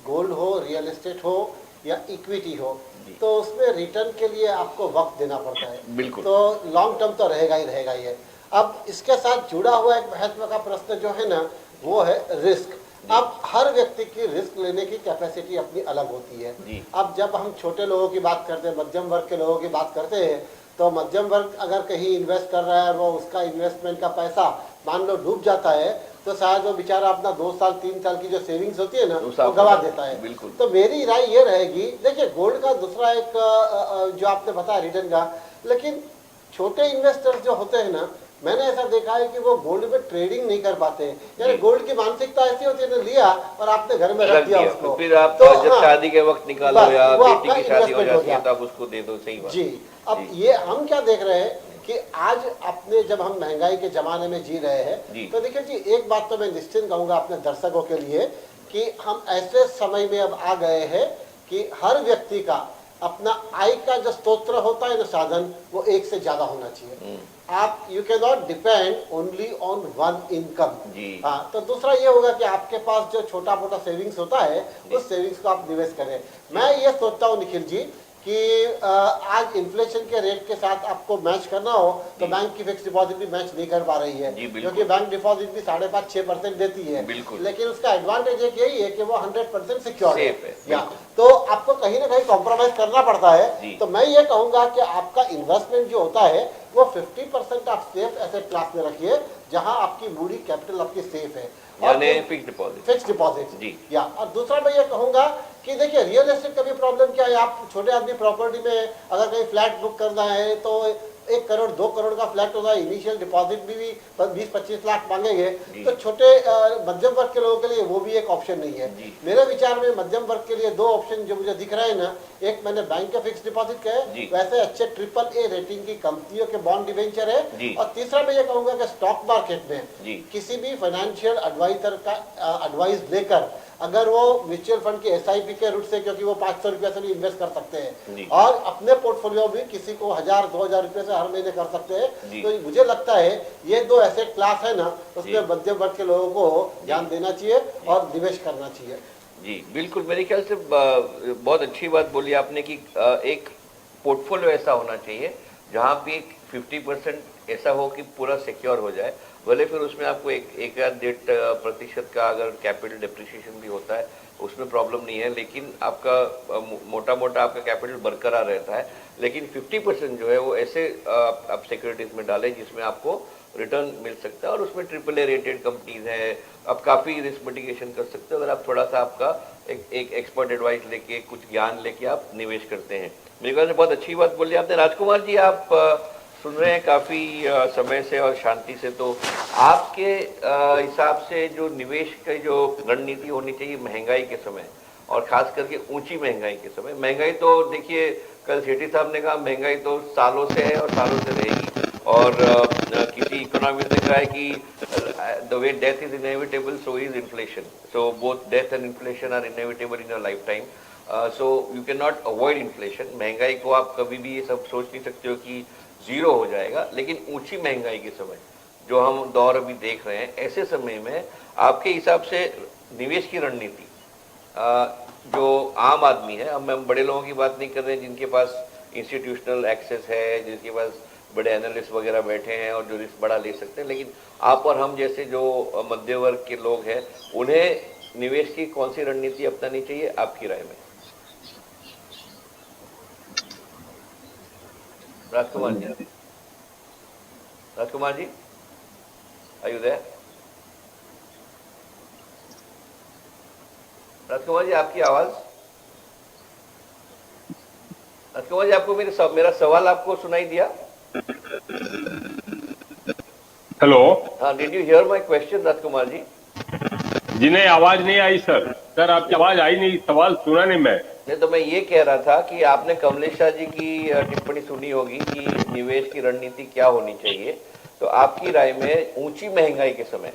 गोल्ड हो, रियल एस्टेट हो या इक्विटी हो, तो उसमें रिटर्न के लिए आपको वक्त देना पड़ता है। बिल्कुल। तो लॉन्ग टर्म तो रहेगा ही है। अब इसके साथ जुड़ा हुआ एक महत्व का प्रश्न जो है ना, वो है रिस्क। अब हर व्यक्ति की रिस्क लेने की कैपेसिटी अपनी अलग होती है। अब जब हम छोटे लोगों की बात करते हैं, मध्यम वर्ग के लोगों की बात करते हैं, तो मध्यम वर्ग अगर कहीं इन्वेस्ट कर रहा है और वो उसका इन्वेस्टमेंट का पैसा मान लो डूब जाता है, तो शायद वो बेचारा अपना 2 साल 3 साल की जो सेविंग्स होती है ना, वो गवा देता है। तो मेरी राय ये रहेगी, देखिए गोल्ड का दूसरा एक जो आपने बताया रिटर्न का, लेकिन छोटे इन्वेस्टर्स जो होते हैं ना, मैंने ऐसा देखा है कि वो गोल्ड में ट्रेडिंग नहीं कर पाते। यानी गोल्ड की मानसिकता ऐसी होती है, लिया और आपने घर में रख दिया उसको, फिर आप तो जब शादी के वक्त निकालो या बेटी की शादी हो जाती है तब उसको दे दो। सही बात जी। अब ये हम क्या देख रहे हैं कि आज अपने जब हम महंगाई के जमाने में जी रहे हैं, तो देखिए जी, एक बात तो मैं निश्चित कहूंगा अपने दर्शकों के लिए कि हम ऐसे समय में अब आ गए हैं कि हर व्यक्ति का अपना आय का जो स्रोत होता है ना साधन, वो एक से ज्यादा होना चाहिए। आप you can not depend only on one income. हाँ, तो दूसरा ये होगा कि आपके पास जो छोटा मोटा सेविंग्स होता है उस सेविंग्स को आप निवेश करें। मैं ये सोचता हूँ निखिल जी कि आज इन्फ्लेशन के रेट के साथ आपको मैच करना हो तो बैंक की फिक्स डिपॉजिट भी मैच नहीं कर पा रही है, क्योंकि बैंक डिपॉजिट भी 5.5-6% देती है, लेकिन उसका एडवांटेज एक यही है कि वो 100% सिक्योर है, या तो आपको कहीं ना कहीं कॉम्प्रोमाइज करना पड़ता है। तो मैं ये कहूंगा कि आपका इन्वेस्टमेंट जो होता है वो 50% आप सेफ एसेट क्लास में रखिए, जहां आपकी मूडी कैपिटल आपकी सेफ है, फिक्स डिपॉजिट जी। या और दूसरा मैं ये कहूंगा कि देखिए रियल एस्टेट का भी प्रॉब्लम क्या है, आप छोटे आदमी प्रॉपर्टी में अगर कहीं फ्लैट बुक करना है तो 1 करोड़ 2 करोड़ का फ्लैट होगा, इनिशियल डिपॉजिट भी 20-25 लाख मांगेंगे, तो छोटे मध्यम वर्ग के लोगों के लिए वो भी एक ऑप्शन नहीं है। मेरे विचार में मध्यम वर्ग के लिए 2 ऑप्शन जो मुझे दिख रहे हैं ना, एक मैंने बैंक के फिक्स डिपॉजिट का है, वैसे अच्छे AAA रेटिंग की कंपनियों के बॉन्ड डिवेंचर है, और तीसरा मैं ये कहूंगा कि स्टॉक मार्केट में किसी भी फाइनेंशियल एडवाइजर का एडवाइस लेकर अगर वो म्यूचुअल फंड के SIP के रूट से, क्योंकि वो 500 रुपये से भी इन्वेस्ट कर सकते हैं, और अपने पोर्टफोलियो में किसी को 1000-2000 रुपये से हर महीने कर सकते हैं, तो मुझे लगता है ये 2 एसेट क्लास है ना, उसमें मध्यम वर्ग के लोगों को ध्यान देना चाहिए और निवेश करना चाहिए। जी बिल्कुल, मेरे ख्याल से बहुत अच्छी बात बोली आपने कि एक पोर्टफोलियो ऐसा होना चाहिए जहाँ पे 50% ऐसा हो कि पूरा सिक्योर हो जाए, भले फिर उसमें आपको 1-1.5% का अगर कैपिटल डिप्रिसिएशन भी होता है उसमें प्रॉब्लम नहीं है, लेकिन आपका मोटा मोटा आपका कैपिटल बरकरार रहता है, लेकिन 50% जो है वो ऐसे आप सिक्योरिटीज में डालें जिसमें आपको रिटर्न मिल सकता है, और उसमें AAA रेटेड कंपनीज है, आप काफ़ी रिस्क मिटिगेशन कर सकते हो अगर आप थोड़ा सा आपका एक एक्सपर्ट एडवाइस लेके, कुछ ज्ञान लेके आप निवेश करते हैं। मेरे ख्याल से बहुत अच्छी बात बोली आपने। राजकुमार जी, आप सुन रहे हैं काफ़ी समय से और शांति से, तो आपके हिसाब से जो निवेश की जो रणनीति होनी चाहिए महंगाई के समय, और खास करके ऊंची महंगाई के समय, महंगाई तो देखिए कल सेठी साहब ने कहा महंगाई तो सालों से है और सालों से रहेगी, और किसी इकोनॉमिस्ट ने कहा है कि the way death is inevitable so is inflation, so both death and inflation are inevitable in your life time, so you can not avoid inflation. महंगाई को आप कभी भी ये सब सोच नहीं सकते हो कि 0 हो जाएगा, लेकिन ऊंची महंगाई के समय जो हम दौर अभी देख रहे हैं, ऐसे समय में आपके हिसाब से निवेश की रणनीति, जो आम आदमी है, अब हम बड़े लोगों की बात नहीं कर रहे हैं जिनके पास इंस्टीट्यूशनल एक्सेस है, जिनके पास बड़े एनालिस्ट वगैरह बैठे हैं और जो रिस्क बड़ा ले सकते हैं, लेकिन आप और हम जैसे जो मध्य वर्ग के लोग हैं, उन्हें निवेश की कौन सी रणनीति अपनानी चाहिए आपकी राय में? Rajkumar ji, Rajkumar ji, are you there? Rajkumar जी, आपकी आवाज, राजकुमार जी, आपको मेरा सवाल आपको सुनाई दिया? हेलो, हाँ, did you hear my question Rajkumar ji? जी नहीं, आवाज नहीं आई सर आपकी आवाज आई नहीं, सवाल सुना नहीं मैं। नहीं, तो मैं ये कह रहा था कि आपने कमलेश शाह जी की टिप्पणी सुनी होगी कि निवेश की रणनीति क्या होनी चाहिए, तो आपकी राय में ऊंची महंगाई के समय,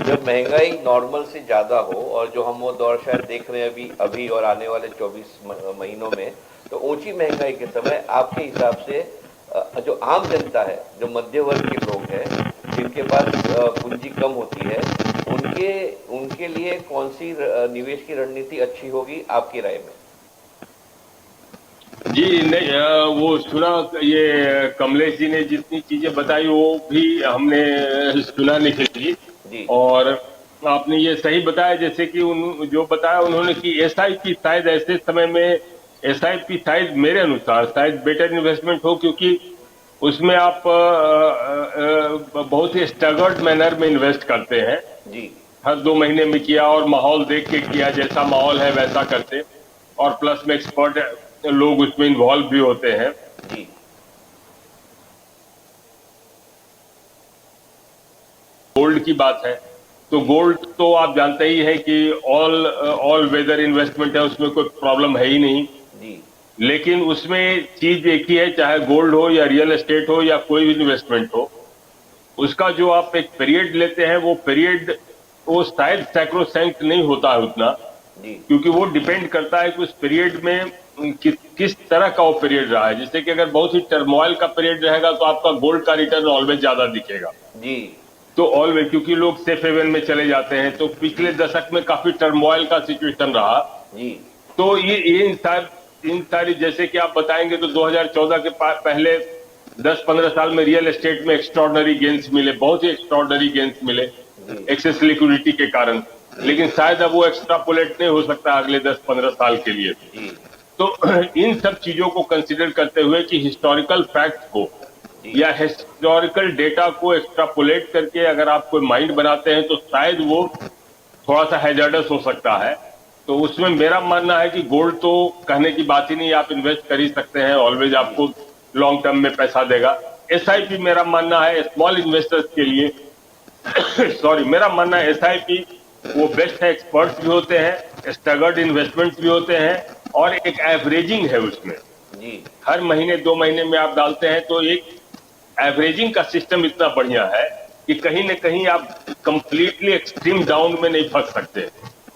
जब महंगाई नॉर्मल से ज्यादा हो, और जो हम वो दौर शायद देख रहे हैं अभी और आने वाले 24 महीनों में, तो ऊंची महंगाई के समय आपके हिसाब से जो आम जनता है, जो मध्य वर्ग के लोग हैं, जिनके पास पूंजी कम होती है, उनके लिए कौन सी निवेश की रणनीति अच्छी होगी आपकी राय में? जी नहीं, वो सुना, ये कमलेश जी ने जितनी चीजें बताई वो भी हमने सुना निखिल जी, और आपने ये सही बताया, जैसे कि जो बताया उन्होंने कि SIP शायद ऐसे समय में SIP शायद मेरे अनुसार शायद बेटर इन्वेस्टमेंट हो, क्योंकि उसमें आप बहुत ही स्टैगर्ड मैनर में इन्वेस्ट करते हैं जी, हर 2 महीने में किया और माहौल देख के किया, जैसा माहौल है वैसा करते, और प्लस में एक्सपर्ट लोग उसमें इन्वॉल्व भी होते हैं जी। गोल्ड की बात है तो गोल्ड तो आप जानते ही है कि ऑल वेदर इन्वेस्टमेंट है, उसमें कोई प्रॉब्लम है ही नहीं जी, लेकिन उसमें चीज एक ही है, चाहे गोल्ड हो या रियल एस्टेट हो या कोई भी इन्वेस्टमेंट हो, उसका जो आप एक पीरियड लेते हैं वो पीरियड वो शायद सैक्रोसैंक्ट नहीं होता है उतना, क्योंकि वो डिपेंड करता है कि उस पीरियड में किस तरह का वो पीरियड रहा है। जैसे कि अगर बहुत ही टर्मोइल का पीरियड रहेगा तो आपका गोल्ड का रिटर्न ऑलवेज ज्यादा दिखेगा जी। तो ऑलवेज, क्योंकि लोग सेफ हेवन में चले जाते हैं। तो पिछले दशक में काफी टर्मोइल का सिचुएशन रहा जी। तो ये इन सारी जैसे कि आप बताएंगे तो 2014 के पहले 10-15 साल में रियल एस्टेट में एक्स्ट्रॉर्डनरी गेन्स मिले, बहुत ही एक्स्ट्रॉर्डनरी गेन्स मिले एक्सेस लिक्विडिटी के कारण। लेकिन शायद अब वो एक्स्ट्रापोलेट नहीं हो सकता अगले 10-15 साल के लिए। तो इन सब चीजों को कंसिडर करते हुए कि हिस्टोरिकल फैक्ट को या हिस्टोरिकल डेटा को एक्स्ट्रापोलेट करके अगर आप कोई माइंड बनाते हैं तो शायद वो थोड़ा सा हैजर्डस हो सकता है। तो उसमें मेरा मानना है कि गोल्ड तो कहने की बात ही नहीं, आप इन्वेस्ट कर ही सकते हैं, ऑलवेज आपको लॉन्ग टर्म में पैसा देगा। SIP मेरा मानना है स्मॉल इन्वेस्टर्स के लिए सॉरी मेरा मानना है SIP वो बेस्ट है। एक्सपर्ट्स भी होते हैं, स्टैगर्ड इन्वेस्टमेंट्स भी होते हैं और एक एवरेजिंग है उसमें जी। हर महीने 2 महीने में आप डालते हैं तो एक एवरेजिंग का सिस्टम इतना बढ़िया है कि कहीं न कहीं आप कंप्लीटली एक्सट्रीम डाउन में नहीं फंस सकते।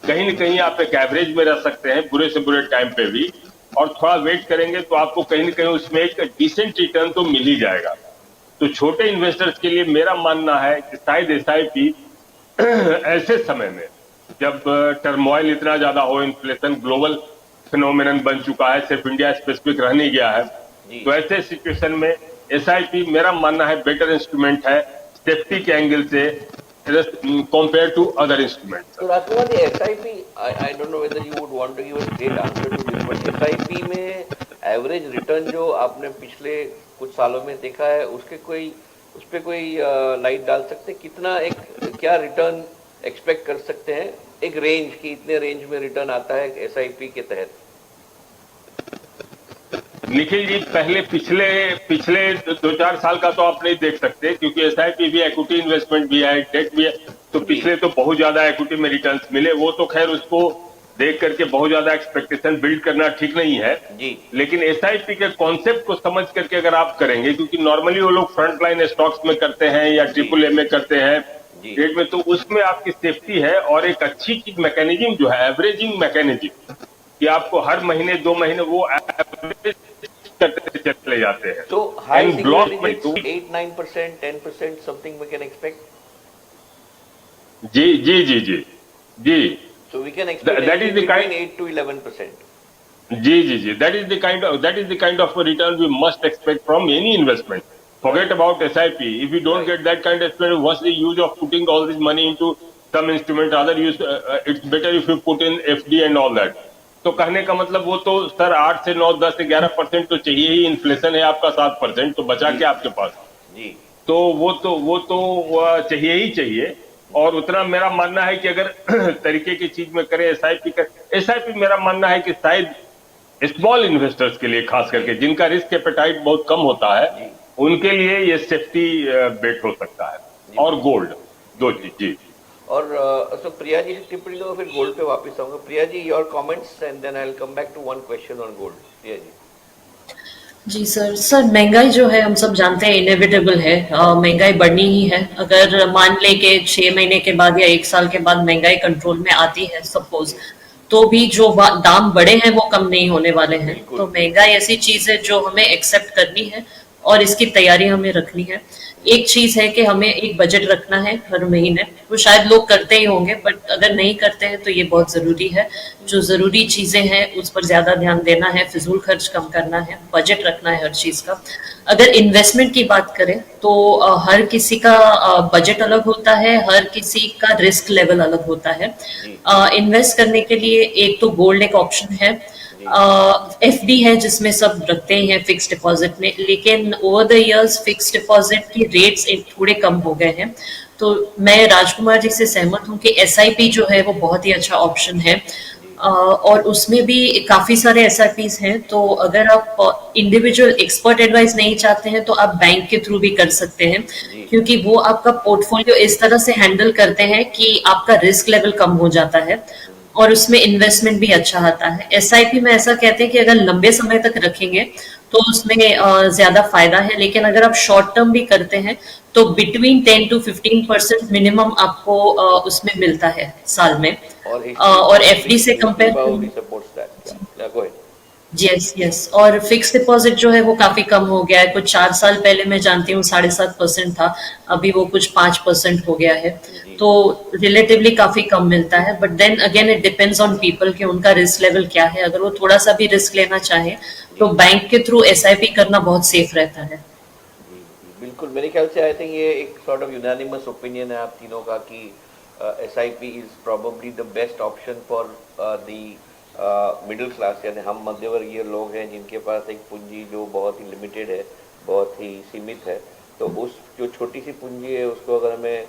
कहीं न कहीं आप एक एवरेज में रह सकते हैं बुरे से बुरे टाइम पे भी, और थोड़ा वेट करेंगे तो आपको कहीं न कहीं उसमें एक डिसेंट रिटर्न तो मिल ही जाएगा। तो छोटे इन्वेस्टर्स के लिए मेरा मानना है कि शायद SIP ऐसे समय में जब टर्मोइल इतना ज्यादा हो, इन्फ्लेशन ग्लोबल फिनोमेनन बन चुका है, सिर्फ इंडिया स्पेसिफिक रह नहीं गया है, तो ऐसे सिचुएशन में SIP मेरा मानना है बेटर इंस्ट्रूमेंट है सेफ्टी के एंगल से compared to other instruments. So Rajkumar ji, SIP, I don't know whether you would want to give a straight answer to this, but SIP में एवरेज रिटर्न जो आपने पिछले कुछ सालों में देखा है उस पे कोई लाइट डाल सकते हैं? कितना क्या रिटर्न एक्सपेक्ट कर सकते हैं, एक रेंज की इतने रेंज में रिटर्न आता है SIP के तहत? निखिल जी, पहले पिछले 2-4 साल का तो आप नहीं देख सकते क्योंकि SIP भी इक्विटी इन्वेस्टमेंट भी है, डेट भी है, तो पिछले तो बहुत ज्यादा इक्विटी में रिटर्न्स मिले। वो तो खैर उसको देख करके बहुत ज्यादा एक्सपेक्टेशन बिल्ड करना ठीक नहीं है जी। लेकिन SIP के कॉन्सेप्ट को समझ करके अगर आप करेंगे, क्योंकि नॉर्मली वो लोग फ्रंट लाइन स्टॉक्स में करते हैं या AAA में करते हैं डेट में, तो उसमें आपकी सेफ्टी है और एक अच्छी मैकेनिज्म जो है एवरेजिंग मैकेनिज्म कि आपको हर महीने 2 महीने वो एवरेज करते चले जाते हैं। तो हाई ब्लॉक में 8-9%, 10% समथिंग वी कैन एक्सपेक्ट। जी जी जी जी जी। So we can expect between 8 to 11%. जी जी जी, that is the kind of return we must expect from any investment. Forget about SIP. If you don't get that kind of return, what's the use of putting all this money into some instrument? Rather, it's better if you put in FD and all that. तो कहने का मतलब वो तो sir 8 से 9, 10 से 11% तो चाहिए ही। इन्फ्लेशन है आपका 7%, तो बचा क्या आपके पास जी? तो वो तो चाहिए ही चाहिए। और उतना मेरा मानना है कि अगर तरीके की चीज में करें SIP मेरा मानना है कि शायद स्मॉल इन्वेस्टर्स के लिए खास करके जिनका रिस्क एपेटाइट बहुत कम होता है उनके लिए ये सेफ्टी बेट हो सकता है। और गोल्ड, 2 चीज जी। और सो प्रिया जी से टिप्पणी लो, फिर गोल्ड पे वापस आऊंगा। Priya ji, your comments and then I will come back to one question on gold. Priya ji. जी सर, महंगाई जो है हम सब जानते हैं इनएविटेबल है, महंगाई बढ़नी ही है। अगर मान ले के 6 महीने के बाद या 1 साल के बाद महंगाई कंट्रोल में आती है सपोज, तो भी जो दाम बढ़े हैं वो कम नहीं होने वाले हैं। तो महंगाई ऐसी चीज है जो हमें एक्सेप्ट करनी है और इसकी तैयारी हमें रखनी है। एक चीज है कि हमें एक बजट रखना है हर महीने, वो शायद लोग करते ही होंगे, बट अगर नहीं करते हैं तो ये बहुत जरूरी है। जो जरूरी चीजें हैं उस पर ज्यादा ध्यान देना है, फिजूल खर्च कम करना है, बजट रखना है हर चीज का। अगर इन्वेस्टमेंट की बात करें तो हर किसी का बजट अलग होता है, हर किसी का रिस्क लेवल अलग होता है। इन्वेस्ट करने के लिए एक तो गोल्ड एक ऑप्शन है, FD है जिसमें सब रखते हैं फिक्स डिपॉजिट में, लेकिन over the years fix deposit की रेट्स थोड़े कम हो गए हैं। तो मैं राजकुमार जी से सहमत हूं कि SIP जो है वो बहुत ही अच्छा ऑप्शन है और उसमें भी काफी सारे SIPs हैं। तो अगर आप इंडिविजुअल एक्सपर्ट एडवाइस नहीं चाहते हैं तो आप बैंक के थ्रू भी कर सकते हैं, क्योंकि वो आपका पोर्टफोलियो इस तरह से हैंडल करते हैं कि आपका रिस्क लेवल कम हो जाता है और उसमें इन्वेस्टमेंट भी अच्छा आता है। SIP में ऐसा कहते हैं कि अगर लंबे समय तक रखेंगे तो उसमें ज्यादा फायदा है, लेकिन अगर आप शॉर्ट टर्म भी करते हैं तो बिटवीन 10 to 15% मिनिमम आपको उसमें मिलता है साल में। और FD से कंपेयर यस यस, और फिक्स डिपॉजिट जो है वो काफी कम हो गया है। कुछ 4 साल पहले मैं जानती हूँ 7.5% था, अभी वो कुछ 5% हो गया है, तो रिलेटिवली काफी कम मिलता है। But then again it depends on people कि उनका रिस्क लेवल क्या है। अगर वो थोड़ा सा भी रिस्क लेना चाहे तो बैंक के थ्रू SIP करना बहुत सेफ रहता है। बिल्कुल, मेरे ख्याल से आई थिंक ये एक सॉर्ट ऑफ यूनानिमस ओपिनियन है आप तीनों का कि SIP is probably the best option for the middle class, यानी हम मध्यवर्गीय लोग हैं जिनके पास एक पूंजी जो बहुत ही लिमिटेड है, बहुत ही सीमित है। तो उस जो छोटी सी पूंजी है उसको अगर हमें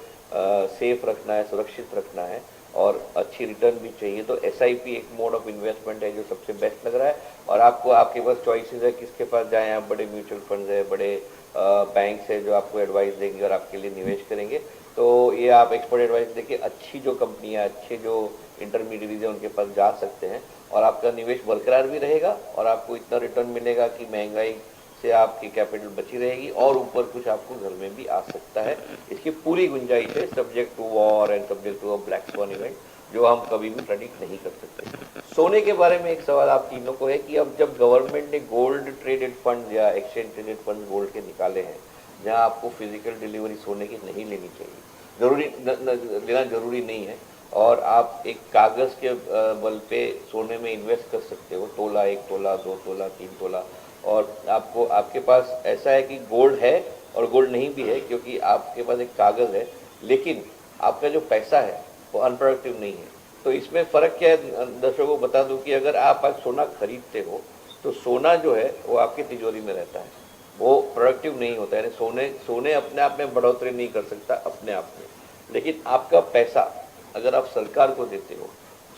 सेफ रखना है, सुरक्षित रखना है और अच्छी रिटर्न भी चाहिए, तो SIP एक मोड ऑफ इन्वेस्टमेंट है जो सबसे बेस्ट लग रहा है। और आपको आपके पास चॉइसेस है किसके पास जाएं आप, बड़े म्यूचुअल फंड है, बड़े बैंक्स है जो आपको एडवाइस देंगे और आपके लिए निवेश करेंगे। तो ये आप एक्सपर्ट एडवाइस देके अच्छी जो कंपनियां, अच्छे जो इंटरमीडिएट है उनके पास जा सकते हैं और आपका निवेश बरकरार भी रहेगा और आपको इतना रिटर्न मिलेगा कि महंगाई से आपकी कैपिटल बची रहेगी और ऊपर कुछ आपको घर में भी आ सकता है। इसकी पूरी गुंजाइश है, subject to war and subject to a black swan event, जो हम कभी भी प्रेडिक्ट नहीं कर सकते। सोने के बारे में एक सवाल आप तीनों को है कि अब जब गवर्नमेंट ने गोल्ड ट्रेडेड फंड या एक्सचेंज ट्रेडेड फंड गोल्ड के निकाले हैं, जहां आपको फिजिकल डिलीवरी सोने की नहीं लेनी चाहिए, लेना जरूरी नहीं है और आप एक कागज के बल पे सोने में इन्वेस्ट कर सकते हो, तोला, 1 तोला, 2 तोला, 3 तोला, और आपको आपके पास ऐसा है कि गोल्ड है और गोल्ड नहीं भी है क्योंकि आपके पास एक कागज है, लेकिन आपका जो पैसा है वो अनप्रोडक्टिव नहीं है। तो इसमें फ़र्क क्या है, दर्शकों को बता दूं कि अगर आप आज सोना खरीदते हो तो सोना जो है वो आपकी तिजोरी में रहता है, वो प्रोडक्टिव नहीं होता है, यानी सोने अपने आप में बढ़ोतरी नहीं कर सकता अपने आप में। लेकिन आपका पैसा अगर आप सरकार को देते हो,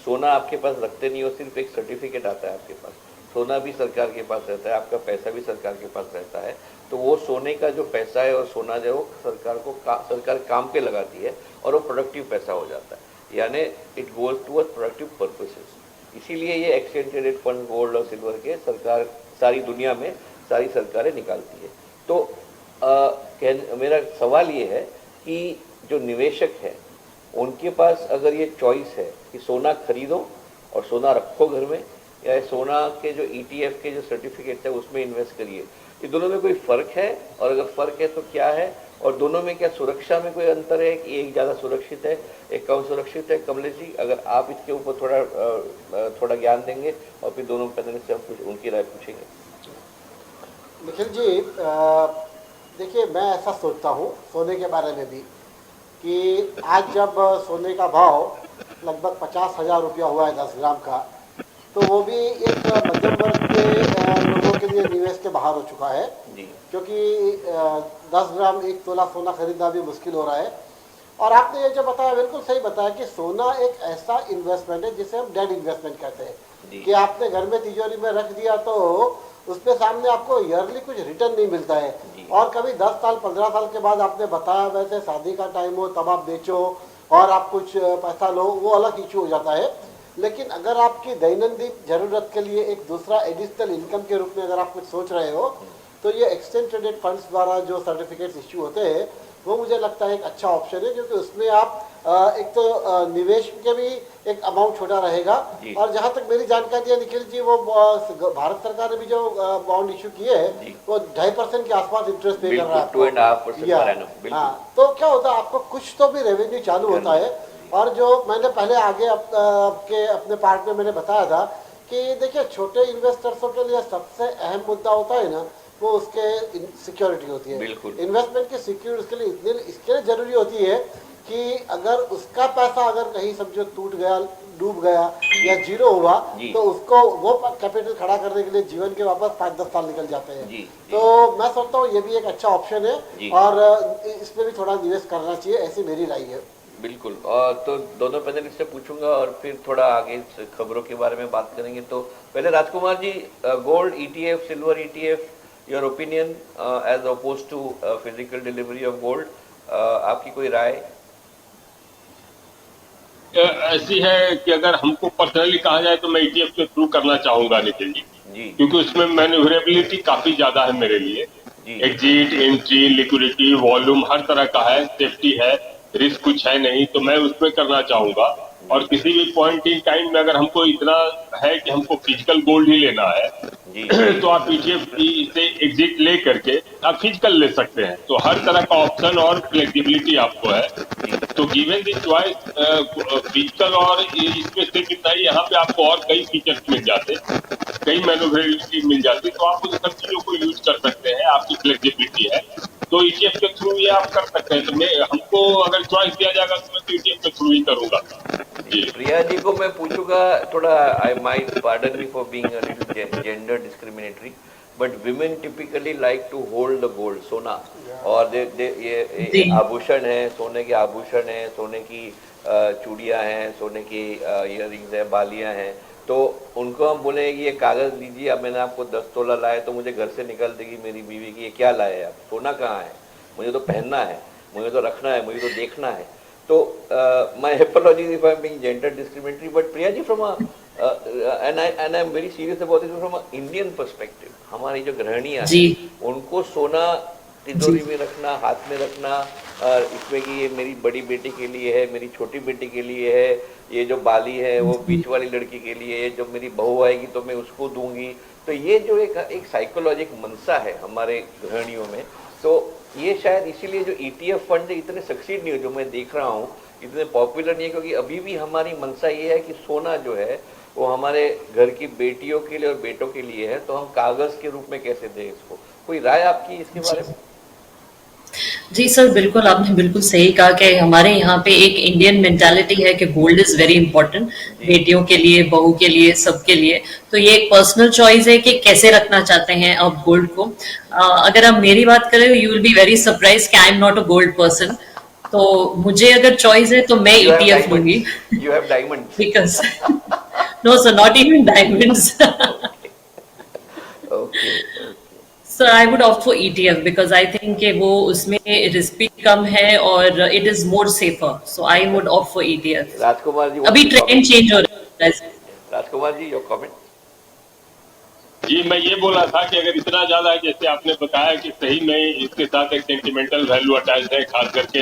सोना आपके पास रखते नहीं हो, सिर्फ एक सर्टिफिकेट आता है आपके पास, सोना भी सरकार के पास रहता है, आपका पैसा भी सरकार के पास रहता है, तो वो सोने का जो पैसा है और सोना जो सरकार काम पे लगाती है और वो प्रोडक्टिव पैसा हो जाता है, यानी it goes toward productive purposes. इसीलिए ये एक्सचेंज ट्रेडेड फंड गोल्ड और सिल्वर के सरकार सारी दुनिया में सारी सरकारें निकालती है। तो मेरा सवाल ये है कि जो निवेशक है उनके पास अगर ये चॉइस है कि सोना खरीदो और सोना रखो घर में, या सोना के जो ETF के जो सर्टिफिकेट है उसमें इन्वेस्ट करिए, ये दोनों में कोई फ़र्क है? और अगर फ़र्क है तो क्या है? और दोनों में क्या सुरक्षा में कोई अंतर है कि एक ज़्यादा सुरक्षित है, एक कम सुरक्षित है? कमलेश जी, अगर आप इसके ऊपर थोड़ा ज्ञान देंगे और फिर दोनों पैनलिस्ट से हम कुछ उनकी राय पूछेंगे। निखिल जी, देखिए, मैं ऐसा सोचता हूँ सोने के बारे में भी कि आज जब सोने का भाव लगभग 50,000 रुपया हुआ है 10 ग्राम का, तो वो भी एक मध्यम वर्ग के लोगों के लिए निवेश के बाहर हो चुका है, क्योंकि 10 ग्राम 1 तोला सोना खरीदना भी मुश्किल हो रहा है। और आपने ये जो बताया बिल्कुल सही बताया कि सोना एक ऐसा इन्वेस्टमेंट है जिसे हम डेड इन्वेस्टमेंट कहते हैं, कि आपने घर में तिजोरी में रख दिया तो उसके सामने आपको ईयरली कुछ रिटर्न नहीं मिलता है, और कभी 10 साल 15 साल के बाद आपने बताया वैसे शादी का टाइम हो तब आप बेचो और आप कुछ पैसा लो, वो अलग इशू हो जाता है। लेकिन अगर आपकी दैनंदिन जरूरत के लिए एक दूसरा एडिशनल इनकम के रूप में अगर आप कुछ सोच रहे हो, तो ये एक्सचेंज ट्रेडेड फंड्स द्वारा जो सर्टिफिकेट्स इश्यू होते हैं वो मुझे लगता है एक अच्छा ऑप्शन है, क्योंकि उसमें आप एक तो निवेश के भी एक अमाउंट छोटा रहेगा, और जहाँ तक मेरी जानकारी है निखिल जी, वो भारत सरकार ने भी जो बॉन्ड इशू किए हैं वो 2.5% के आसपास इंटरेस्ट पे कर रहा है, 2.5%। हाँ, तो क्या होता है, आपको कुछ तो भी रेवेन्यू चालू होता है। और जो मैंने पहले आगे अपने पार्ट में मैंने बताया था कि देखिए, छोटे इन्वेस्टर्सों के लिए सबसे अहम मुद्दा होता है ना, वो उसके सिक्योरिटी होती है। इन्वेस्टमेंट की सिक्योरिटी के लिए इसके लिए जरूरी होती है कि अगर उसका पैसा अगर कहीं समझो टूट गया, डूब गया या जीरो हुआ, तो उसको वो कैपिटल खड़ा करने के लिए जीवन के वापस 5-10 साल निकल जाते हैं। तो मैं सोचता हूँ ये भी एक अच्छा ऑप्शन है और इसमें भी थोड़ा निवेश करना चाहिए, ऐसी मेरी राय है। बिल्कुल, और तो दोनों पैनलिस्ट से पूछूंगा और फिर थोड़ा आगे खबरों के बारे में बात करेंगे। तो पहले Rajkumar ji, gold ETF, silver ETF, your opinion as oppose to physical delivery of gold, आपकी कोई राय? ऐसी है कि अगर हमको पर्सनली कहा जाए तो मैं ETF के थ्रू करना चाहूंगा निखिल जी, क्योंकि उसमें मैन्यूवरेबिलिटी काफी ज्यादा है मेरे लिए। एग्जिट, एंट्री, लिक्विडिटी, वॉल्यूम हर तरह का है, सेफ्टी है, रिस्क कुछ है नहीं, तो मैं उसमें करना चाहूंगा। और किसी भी पॉइंट इन टाइम में अगर हमको इतना है कि हमको फिजिकल गोल्ड ही लेना है तो आप ETF से एग्जिट ले करके आप फिजिकल ले सकते हैं। तो हर तरह का ऑप्शन और फ्लेक्सिबिलिटी आपको है। तो गिवन द चॉइस फिजिकल और इसमें से कितना ही यहाँ पे आपको और कई फीचर्स मिल जाते, कई मैन्युवरेबिलिटी मिल जाती, तो आप उन सब चीजों को यूज कर सकते हैं। आपकी फ्लेक्सिबिलिटी है तो ETF के थ्रू ये आप कर सकते हैं। तो मैं हमको अगर चॉइस दिया जाएगा तो मैं तो ETF के थ्रू ही करूंगा। प्रिया जी को मैं पूछूंगा थोड़ा, I might pardon me for being a little gender discriminatory, but women typically like to hold the gold, सोना, और ये आभूषण है, सोने के आभूषण है, सोने की चूड़ियां हैं, सोने की इयररिंग्स है, बालियां हैं। तो उनको हम बोले कि ये कागज दीजिए, अब मैंने आपको 10 तोला लाया, तो मुझे घर से निकल देगी मेरी बीवी की ये क्या लाए आप, सोना कहाँ है, मुझे तो पहनना है, मुझे तो रखना है, मुझे तो देखना है। तो my apologies if I'm being gender discriminatory, but Priya ji from and I am very serious about it from an Indian perspective, हमारी जो गृहिणियां हैं उनको सोना तिजोरी में रखना, हाथ में रखना, इसमें कि ये मेरी बड़ी बेटी के लिए है, मेरी छोटी बेटी के लिए है, ये जो बाली है वो बीच वाली लड़की के लिए है, जो मेरी बहू आएगी तो मैं उसको दूंगी। तो ये जो एक साइकोलॉजिक मनसा है हमारे गृहिणियों में, तो ये शायद इसीलिए जो ETF फंड इतने सक्सीड नहीं हो, जो मैं देख रहा हूँ इतने पॉपुलर नहीं है, क्योंकि अभी भी हमारी मनसा ये है कि सोना जो है वो हमारे घर की बेटियों के लिए और बेटों के लिए है, तो हम कागज के रूप में कैसे दें इसको। कोई राय आपकी इसके बारे में? जी सर, बिल्कुल आपने बिल्कुल सही कहा कि हमारे यहाँ पे एक इंडियन मेंटालिटी है कि गोल्ड इज वेरी इंपॉर्टेंट, बेटियों के लिए, बहू के लिए, सबके लिए। तो ये एक पर्सनल चॉइस है कि कैसे रखना चाहते हैं आप गोल्ड को। अगर आप मेरी बात करें, you will be very surprise कि I am not a gold person. तो मुझे अगर चॉइस है तो मैं ETF लूंगी। You have diamonds. Because no sir, not even diamonds. Okay. So I would opt for ETF because I think कि वो उसमें रिस्क भी कम है और it is more safer. So I would opt for ETF. Rajkumar ji, अभी trend change हो रहा है। Rajkumar ji, your comment. जी, मैं ये बोला था कि अगर इतना ज्यादा है जैसे आपने बताया कि सही में इसके साथ एक सेंटिमेंटल वैल्यू अटैच है, खास करके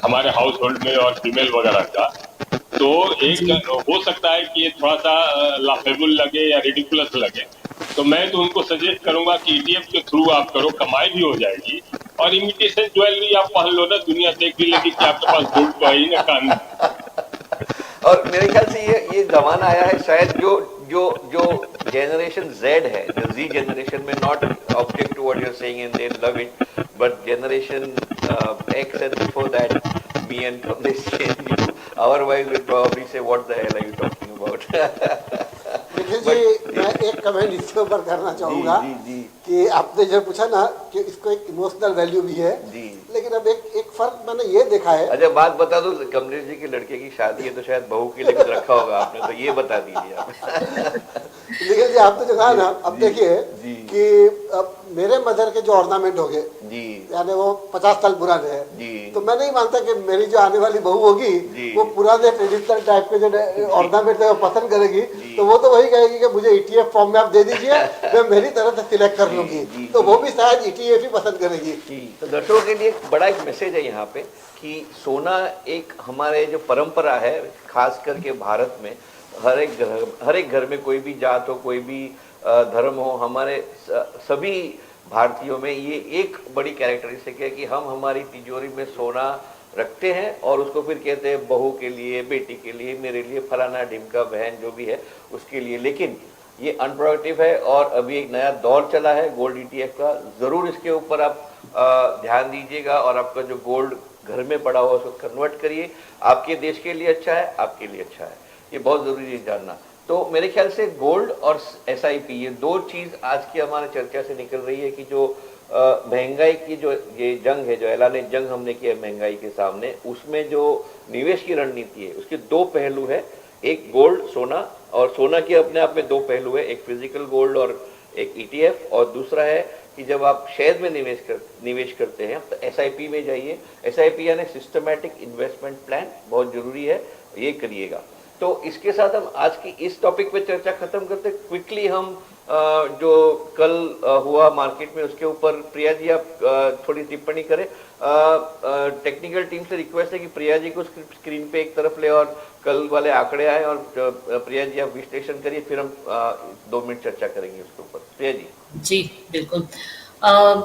हमारे हाउस होल्ड में और फीमेल वगैरह का, तो एक हो सकता है कि ये थोड़ा सा लाफेबल लगे या रिडिकुलस लगे। तो मैं तो उनको सजेस्ट करूंगा कि ETF के थ्रू आप करो, कमाई भी हो जाएगी और इमिटेशन ज्वेलरी आप पहन लो ना, दुनिया देख भी लेगी कि आपके पास गोल्ड तो है ही ना कान में। और मेरे ख्याल से ये जमाना आया है शायद जो जनरेशन Z है, जो Z जनरेशन में, not object to what you are saying and they love it, but generation X and before that, me and Kamlesh and you, our wives will probably say what the hell are you talking about. Nikhil ji, मैं एक comment इसके ऊपर करना चाहूँगा कि आपने जब पूछा ना कि इसको एक इमोशनल वैल्यू भी है, लेकिन अब एक फर्क मैंने ये देखा है। अच्छा, बात बता दो, कमलेश जी के लड़के की शादी है तो शायद बहू के लिए कुछ रखा होगा आपने, तो ये बता दीजिए आप। निखिल जी, आपने जो कहा ना, अब देखिए कि अब मेरे मदर के जो ऑर्नामेंट हो गए, यानी वो 50 साल पुराने हैं, तो मैं नहीं मानता कि मेरी जो आने वाली बहू होगी वो पुराने ट्रेडिशनल टाइप के जो ऑर्नामेंट है वो पसंद करेगी। तो वो तो वही कहेगी कि मुझे ETF फॉर्म में आप दे दीजिए, मैं मेरी तरह से सिलेक्ट कर लूंगी। तो वो भी शायद ETF ही पसंद करेगी। तो दर्शकों के लिए बड़ा एक मैसेज है यहाँ पे कि सोना एक हमारे जो परंपरा है, खास करके भारत में हर एक घर में, कोई भी जात हो, कोई भी धर्म हो, हमारे सभी भारतीयों में ये एक बड़ी कैरेक्टरिस्टिक है कि हम हमारी तिजोरी में सोना रखते हैं और उसको फिर कहते हैं बहू के लिए, बेटी के लिए, मेरे लिए, फलाना ढिमका, बहन जो भी है उसके लिए। लेकिन ये अनप्रोडक्टिव है और अभी एक नया दौर चला है गोल्ड ETF का। ज़रूर इसके ऊपर आप ध्यान दीजिएगा और आपका जो गोल्ड घर में पड़ा हुआ उसको कन्वर्ट करिए। आपके देश के लिए अच्छा है, आपके लिए अच्छा है, ये बहुत ज़रूरी है जानना। तो मेरे ख्याल से गोल्ड और SIP, ये दो चीज़ आज की हमारे चर्चा से निकल रही है कि जो महंगाई की जो ये जंग है, जो ऐलान जंग हमने किया महंगाई के सामने, उसमें जो निवेश की रणनीति है उसके दो पहलू है, एक गोल्ड, सोना, और सोना के अपने आप में दो पहलू है, एक फिजिकल गोल्ड और एक ETF, और दूसरा है कि जब आप शेयर में निवेश करते हैं तो SIP में जाइए। SIP यानी सिस्टमैटिक इन्वेस्टमेंट प्लान, बहुत जरूरी है, ये करिएगा। तो इसके साथ हम आज की इस टॉपिक पे चर्चा खत्म करते। क्विकली हम जो कल हुआ मार्केट में उसके ऊपर प्रिया जी आप थोड़ी टिप्पणी करें। टेक्निकल टीम से रिक्वेस्ट है कि प्रिया जी को स्क्रीन पे एक तरफ ले और कल वाले आंकड़े आए और प्रिया जी आप विश्लेषण करिए, फिर हम 2 मिनट चर्चा करेंगे उसके ऊपर। प्रिया जी। जी बिल्कुल।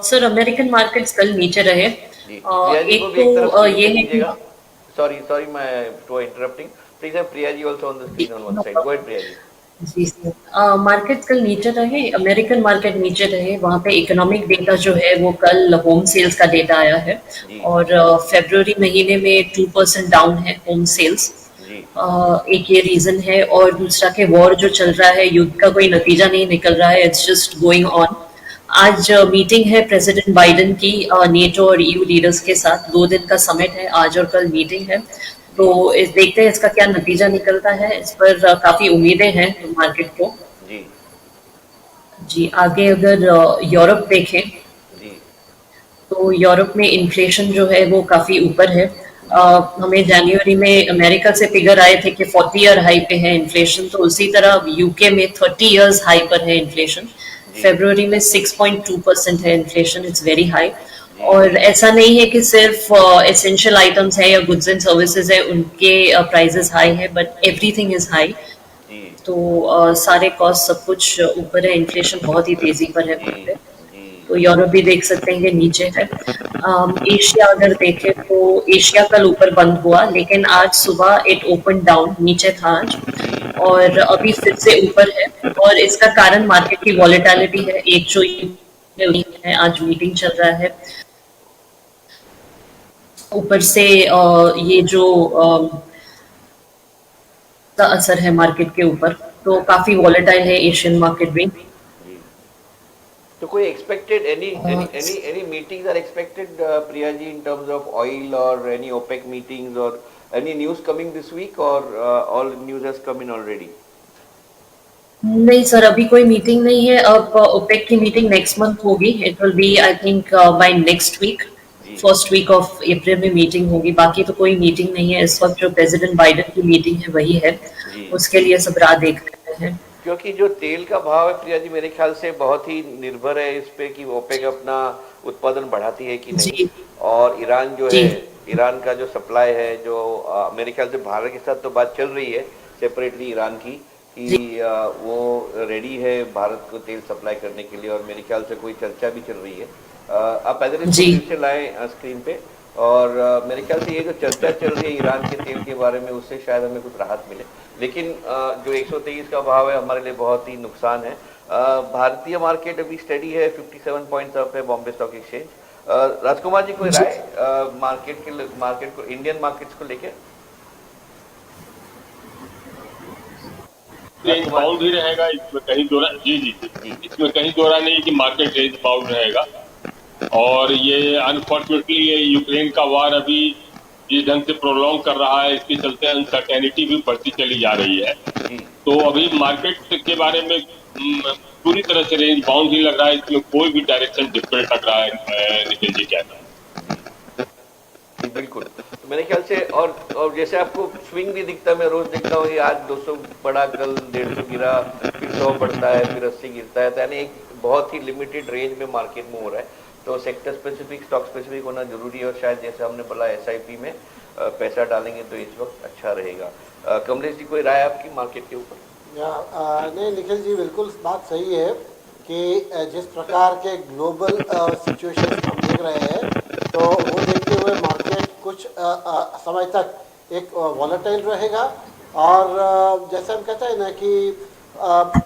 सर अमेरिकन मार्केट्स कल नीचे रहे। एक तो ये है, सॉरी मैं to interrupting, please Priya ji also on the screen on one side. Go ahead Priya ji. जी सर, मार्केट कल नीचे रहे, अमेरिकन मार्केट नीचे रहे। वहाँ पे इकोनॉमिक डेटा जो है वो कल होम सेल्स का डेटा आया है और फरवरी महीने में 2% डाउन है होम सेल्स। एक ये रीजन है और दूसरा के वॉर जो चल रहा है, युद्ध का कोई नतीजा नहीं निकल रहा है, इट्स जस्ट गोइंग ऑन। आज मीटिंग है प्रेसिडेंट बाइडेन की नेटो और ईयू लीडर्स के साथ, 2 दिन का समिट है, आज और कल मीटिंग है। तो देखते हैं इसका क्या नतीजा निकलता है, इस पर काफी उम्मीदें हैं मार्केट को। जी आगे अगर यूरोप देखें तो यूरोप में इन्फ्लेशन जो है वो काफी ऊपर है। हमें जनवरी में अमेरिका से फिगर आए थे कि 40 ईयर हाई पे है इन्फ्लेशन, तो उसी तरह यूके में 30 इयर्स हाई पर है इन्फ्लेशन। फरवरी में 6.2% है इन्फ्लेशन, इट्स वेरी हाई। और ऐसा नहीं है कि सिर्फ एसेंशियल आइटम्स है या गुड्स एंड सर्विसेज है उनके प्राइसेस हाई है, बट एवरीथिंग इज हाई। तो सारे कॉस्ट सब कुछ ऊपर है, इन्फ्लेशन बहुत ही तेजी पर है वहाँ पे। तो यूरोप भी देख सकते हैं कि नीचे है। एशिया अगर देखें तो एशिया कल ऊपर बंद हुआ, लेकिन आज सुबह इट ओपन डाउन, नीचे था आज और अभी फिर से ऊपर है। और इसका कारण मार्केट की वॉलेटिलिटी है। एक जो है आज मीटिंग चल रहा है, ऊपर से ये जो असर है मार्केट के ऊपर, तो काफी वॉलेटाइल है एशियन मार्केट भी। तो कोई expected any meetings are expected Priya ji in terms of oil or any OPEC meetings or any news coming this week or all news has come in already? नहीं sir, अभी कोई meeting नहीं है। अब OPEC की meeting next month होगी, it will be I think by next week, first week of April में meeting होगी। बाकी तो कोई मीटिंग नहीं है इस वक्त। जो प्रेसिडेंट बाइडेन की मीटिंग है वही है, उसके लिए सब राह देख रहे हैं। क्योंकि जो तेल का भाव है प्रिया जी मेरे ख्याल से बहुत ही निर्भर है इस पे कि ओपेक अपना उत्पादन बढ़ाती है कि नहीं। और ईरान जो है, ईरान का जो सप्लाई है, जो मेरे ख्याल से भारत के साथ तो बात चल रही है सेपरेटली ईरान की कि वो रेडी है भारत को तेल सप्लाई करने के लिए, और मेरे ख्याल से कोई चर्चा भी चल रही है। आप पैदल से लाएं स्क्रीन पे, और मेरे ख्याल से ये जो चर्चा चल रही है ईरान के तेल के बारे में, उससे शायद हमें कुछ राहत मिले। लेकिन जो 123 का भाव है हमारे लिए बहुत ही नुकसान है। भारतीय मार्केट अभी स्टडी है, 57 पॉइंट्स अप है बॉम्बे स्टॉक एक्सचेंज। राजकुमार जी कोई राय मार्केट को, इंडियन मार्केट्स को लेकर? रेंज बाउंड ही रहेगा, इसमें कहीं दो इसमें कहीं दो राय नहीं कि मार्केट रेंज बाउंड रहेगा। और ये अनफॉर्चुनेटली ये यूक्रेन का वार अभी जिस ढंग से प्रोलॉन्ग कर रहा है, इसके चलते अनसर्टेनिटी भी बढ़ती चली जा रही है। तो अभी मार्केट के बारे में पूरी तरह से रेंज बाउंड ही लग रहा है, इसमें कोई भी डायरेक्शन डिफरेंट लग रहा है। निखिल जी क्या है? बिल्कुल, तो मेरे ख्याल से और जैसे आपको स्विंग भी दिखता है, मैं रोज देखता हूँ कि आज 200 बढ़ा, कल 150 गिरा, फिर 100 बढ़ता है, फिर 80 गिरता है। तो यानी एक बहुत ही लिमिटेड रेंज में मार्केट मूव हो रहा है। तो सेक्टर स्पेसिफिक, स्टॉक स्पेसिफिक होना जरूरी है, और शायद जैसे हमने बोला SIP में पैसा डालेंगे तो इस वक्त अच्छा रहेगा। कमलेश जी कोई राय आपकी मार्केट के ऊपर? नहीं निखिल जी, बिल्कुल बात सही है कि जिस प्रकार के ग्लोबल सिचुएशन हम देख रहे हैं, तो वो देखते हुए मार्केट कुछ समय तक एक वॉलेटाइल रहेगा। और जैसे हम कहते हैं ना कि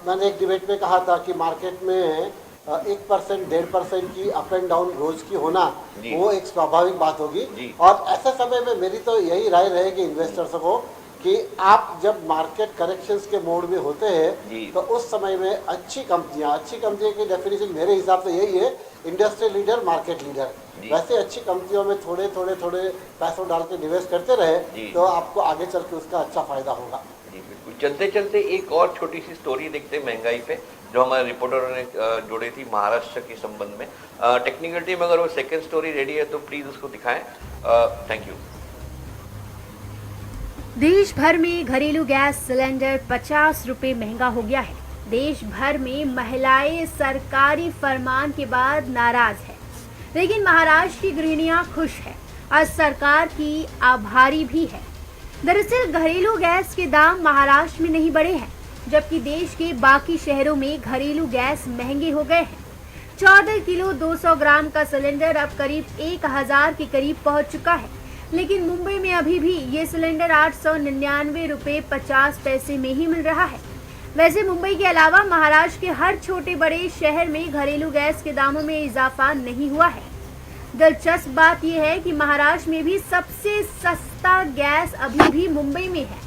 मैंने एक डिबेट में कहा था कि मार्केट में 1%, 1.5% की अप एंड डाउन रोज की होना वो एक स्वाभाविक बात होगी। और ऐसे समय में मेरी तो यही राय रहेगी इन्वेस्टर्स को कि आप जब मार्केट करेक्शंस के मोड में होते हैं तो उस समय में अच्छी कंपनियां की डेफिनेशन मेरे हिसाब से यही है, इंडस्ट्री लीडर, मार्केट लीडर। वैसे अच्छी कंपनियों में थोड़े पैसों डाल के निवेश करते रहे तो आपको आगे चल के उसका अच्छा फायदा होगा। जी बिल्कुल। चलते चलते एक और छोटी सी स्टोरी देखते हैं महंगाई पे, जो हमारे रिपोर्टरों ने जोड़ी थी महाराष्ट्र के संबंध में। टेक्निकल टीम अगर वो सेकंड स्टोरी रेडी है तो प्लीज उसको दिखाएं। Thank you. देश भर में घरेलू गैस सिलेंडर 50 रुपए महंगा हो गया है। देश भर में महिलाएं सरकारी फरमान के बाद नाराज है, लेकिन महाराष्ट्र की गृहिणियां खुश है और सरकार की आभारी भी है। दरअसल घरेलू गैस के दाम महाराष्ट्र में नहीं बढ़े हैं, जबकि देश के बाकी शहरों में घरेलू गैस महंगे हो गए हैं। 14 किलो 200 ग्राम का सिलेंडर अब करीब 1000 के करीब पहुंच चुका है, लेकिन मुंबई में अभी भी ये सिलेंडर 899 रुपए 50 पैसे में ही मिल रहा है। वैसे मुंबई के अलावा महाराष्ट्र के हर छोटे बड़े शहर में घरेलू गैस के दामों में इजाफा नहीं हुआ है। दिलचस्प बात यह है कि महाराष्ट्र में भी सबसे सस्ता गैस अभी भी मुंबई में है,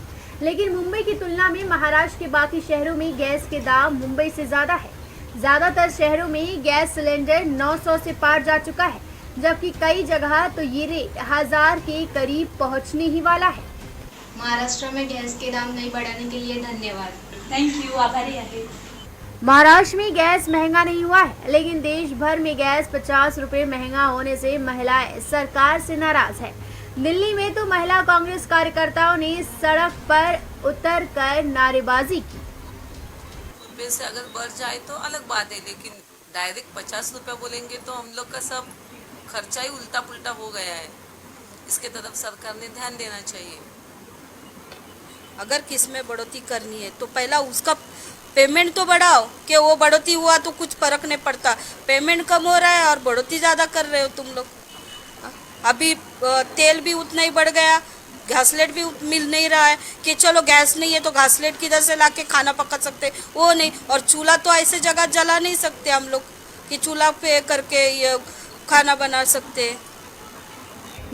लेकिन मुंबई की तुलना में महाराष्ट्र के बाकी शहरों में गैस के दाम मुंबई से ज्यादा है। ज्यादातर शहरों में गैस सिलेंडर 900 से पार जा चुका है, जबकि कई जगह तो ये 1000 के करीब पहुंचने ही वाला है। महाराष्ट्र में गैस के दाम नहीं बढ़ाने के लिए धन्यवाद। थैंक यू, आभारी है। महाराष्ट्र में गैस महंगा नहीं हुआ है, लेकिन देश भर में गैस 50 रुपए महंगा होने से महिलाएं सरकार से नाराज है। दिल्ली में तो महिला कांग्रेस कार्यकर्ताओं ने सड़क पर उतर कर नारेबाजी की। रुपये से अगर बढ़ जाए तो अलग बात है, लेकिन डायरेक्ट 50 रुपये बोलेंगे तो हम लोग का सब खर्चा ही उल्टा पुल्टा हो गया है। इसके तरफ सरकार ने ध्यान देना चाहिए। अगर किस में बढ़ोतरी करनी है तो पहला उसका पेमेंट तो बढ़ाओ, कि वो बढ़ोतरी हुआ तो कुछ फर्क नहीं पड़ता। पेमेंट कम हो रहा है और बढ़ोतरी ज़्यादा कर रहे हो तुम लोग। अभी तेल भी उतना ही बढ़ गया, घासलेट भी मिल नहीं रहा है कि चलो गैस नहीं है तो घासलेट किधर से लाके खाना पका सकते, वो नहीं। और चूल्हा तो ऐसे जगह जला नहीं सकते हम लोग कि चूल्हा पे करके ये खाना बना सकते हैं।